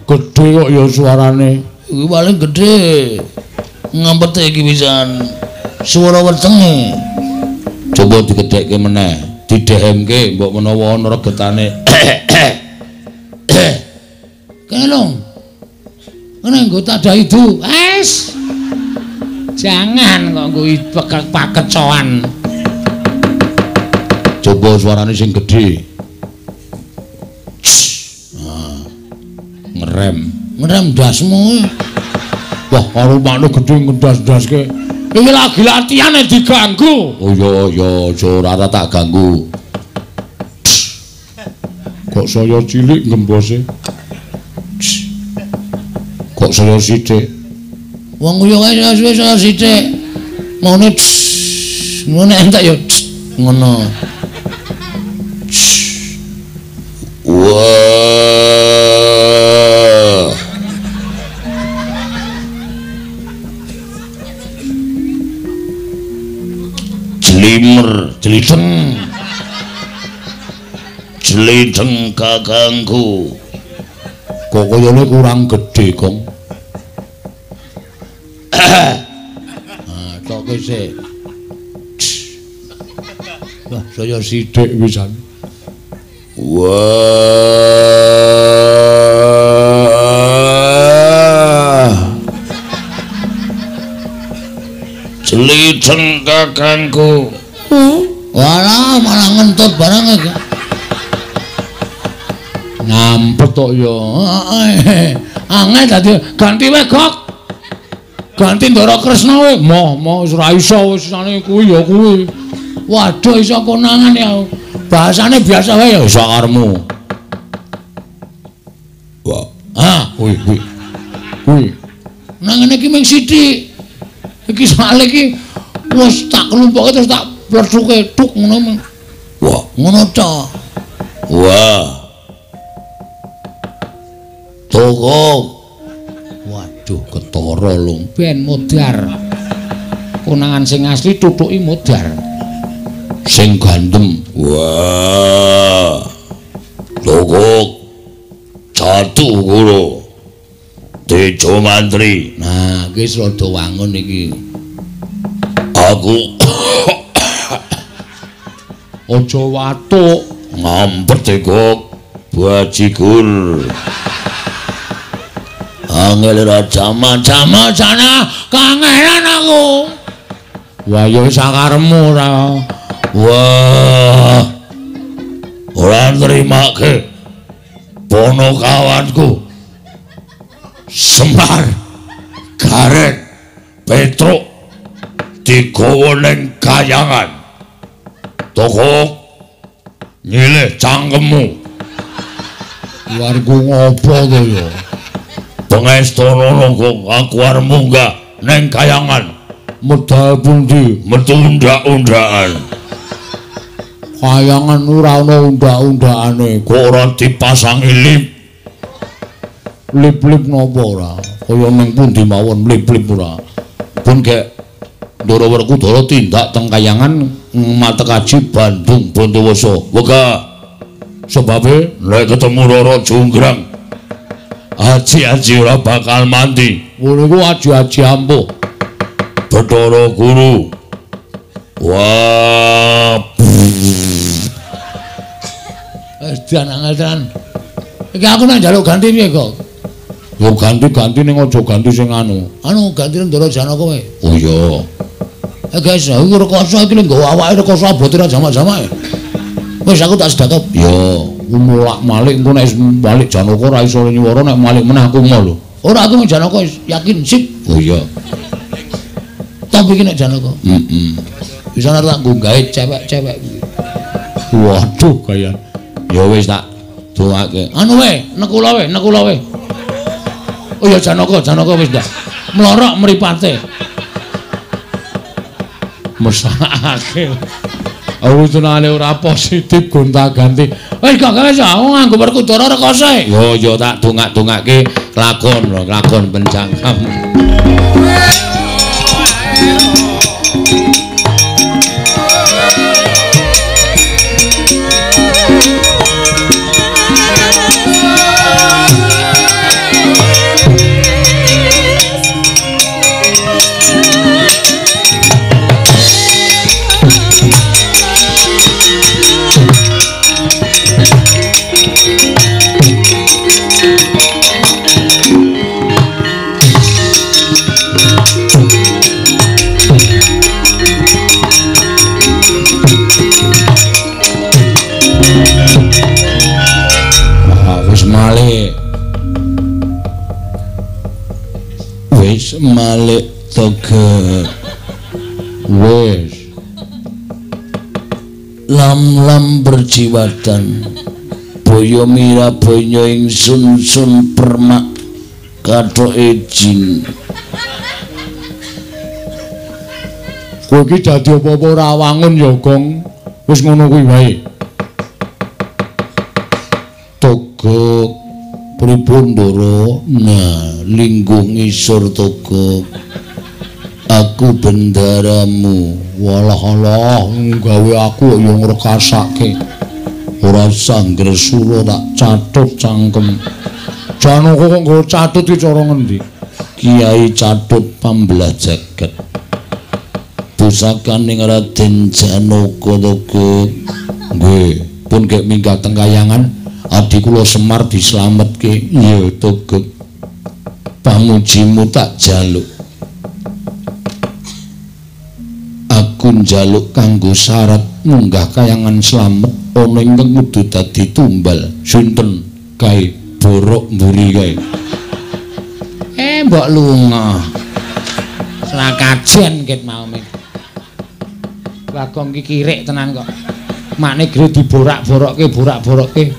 Gedhe kok ya suarane. Iki paling gedhe. Ngampete iki pisan. Suara wetenge. Coba digedhekke meneh, didhehemke mbok menawa ana regetane. Kene lho. Ngene nggo tak daidu. Wes. Jangan kok nggo pakecoan. Coba suarane sing gedhe. Ngerem dasmu. Wah, karo makno gedhe ngendas-ndaske. Iki lagi latihan diganggu. Oh iya, ora tak ganggu. Kok saya cilik gembose? Kok saya sithik? Wong yo kae wis saya sithik. Ngene ngene entek yo ngono. Wah. Jlimer, jlideng kakangku. Kok kayane kurang gedhe, Gong. Tok sik. Wah, saya sithik pisan. Wah. Jeliteng kakangku. Walah, malah ngentut barang iki. Ngampet tok ya. Angel dadi ganti wae, Gok. Ganti Ndara Kresna wae. Moh wis ora iso wis sane kuwi ya kuwi. Waduh iso konangan ya. Bahasane biasa wae ya iso karemu. Wah, kuwi. Nang ngene iki mung sithik. Iki soal iki wis tak kelumpuke terus tak plethuke tuk ngono. Wah, ngono ta. Wah. Toko. Waduh, ketara lho. Ben modar. Konangan sing asli tutuki modar. Sing gandem. Wah. Toko. Jatuh guru. Tejo mantri. Nah, iki rada wangun iki. Aku aja watuk. ngampet Teko. Bajigur. Angel ra jama-jama Sana kangelan aku. Wah, ya sakaremu ora. Wah. Ora nrimake. Pono kawanku. Semar. Garet. Petruk. Digawa ning kayangan. Toko. Nyilih cangkemmu. Warga ngopo to ya? Pengestono nongko aku arep munggah ning kayangan. Medal pundi? Metu undak-undakan. Kayangan ora ana undak-undakane. Kok ora dipasangi lip? Lip-lip napa ora? Kaya ning pundi mawon lip-lip ora. Pun gek Ndara Werkudara tindak teng kayangan Matekaji Bandung Bondowoso. Wega sebabe nek ketemu Rara Jonggrang aji-aji ora bakal mandi. Ngono iku aji-aji ampuh. Bathara Guru. Wah. Danangan. Iki aku nek njaluk ganti piye kok? Yo ganti-ganti ning aja ganti sing anu. Anu ganti Ndara Janaka wae. Oh iya. Guys, aku rekoso iki lho nggawa awake rekoso abote ra jamak-jamak. Wis aku tak sedakep. Yo, mulak-malik engko nek balik Janaka ora iso nyuwara nek malik meneh aku mau lho. Ora aku Janaka yakin sip. Oh iya. Tapi iki nek Janaka. Bisa tak nggo gawe cewek-cewek kuwi. Waduh kaya. Ya wis tak dongake. Anu wae, nekula wae. Oh ya Janaka wis ndak. Mlorok mripate. Mesake. Aku tunane ora positif gonta-ganti. Wis gak gawe aku nganggo Werkudara rekoso e. Yo tak dongak-dongake lakon pencangkam. Malik toge wis lam berjiwatan boyo mira boyo ing sun permak kathoke jin. Kowe iki dadi apa-apa ora wangun ya, Gong. Wis ngono kuwi wae. Toge pripun Ndara? Nah, linggung ngisor Togo. Aku bendaramu. Walah gawe aku ya ngrekasake. Ora sangger sura tak catut cangkem. Janaka kok nggo catut iki cara ngendi? Kiai Catut Pambelah Jagat. kadosakaning Raden Janaka Togo. Nggih, pun gek minggat teng kayangan adi kula Semar dislametke. Iya Togo. Pamujimu tak jaluk. Aku njaluk kanggo syarat munggah kayangan slamet ana ingkang kudu dadi tumbal. Sinten kae borok mburi kae. Mbok lunga. Selakajen ket mau ming. Bagong iki kirik tenan kok. Makne gre diborak-borokke, borak-borokke.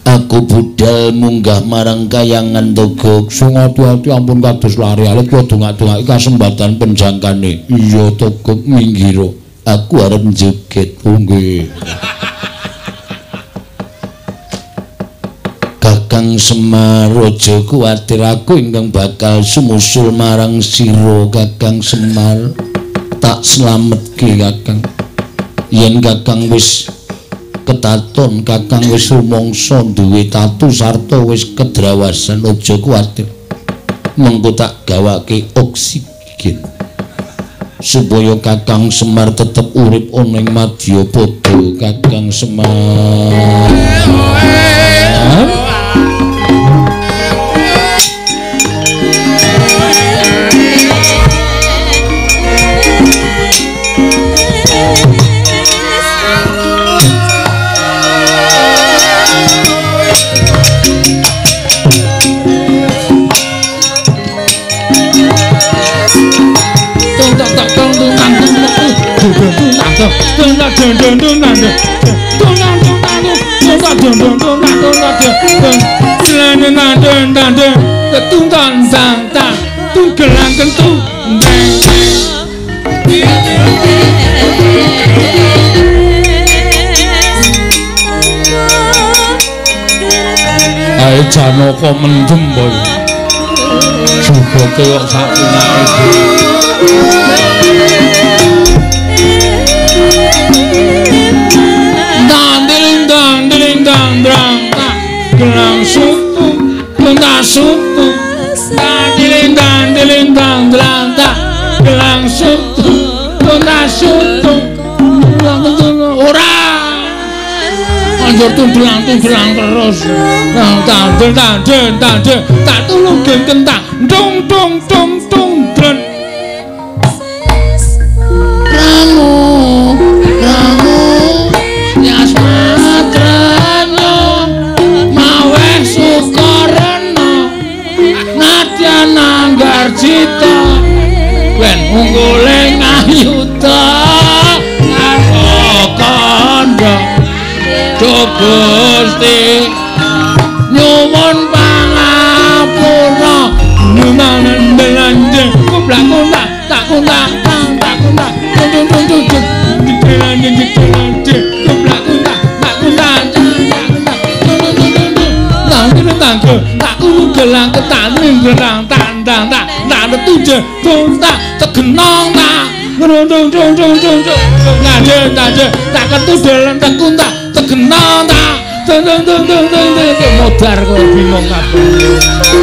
Aku budal munggah marang kayangan Togo. Sing ati-ati ampun kados lari alit kula dongak-dongaki kasembatan penjangkane. Iya Togo minggiro. Aku arep joget. Oh nggih. Kakang Semar aja kuwatir aku ingkang bakal sumusul marang sira Kakang Semar. Tak slametke Kakang. Yen Kakang wis ketaton, Kakang wis rumangsa duwe tatu sarta wis kedrawasan, aja kuwatir. Mengko tak gawake oksigen supaya Kakang Semar tetep urip ana ing Madyapada. Kakang Semar. Ae Janaka mendem boy. Jugote kok sak punake. Gelang suku, gelang suku, dandiling dang gelang suku, gelang suku, ora. Anjur tundlang terus, tandel, tak tulung kentang, dong dren. Ramu, Yasmadrana. Sukarana Nadya Nanggarjita ben ungguling ayuta karo kandha Gusti nyuwun pangapura nunanen belanjeng kublak tak kundak tak gelang ketaning gelang tandang tak tuje tak tegenong tak tak ketudelan tekuntak tegenong tak modar kok bingung kabeh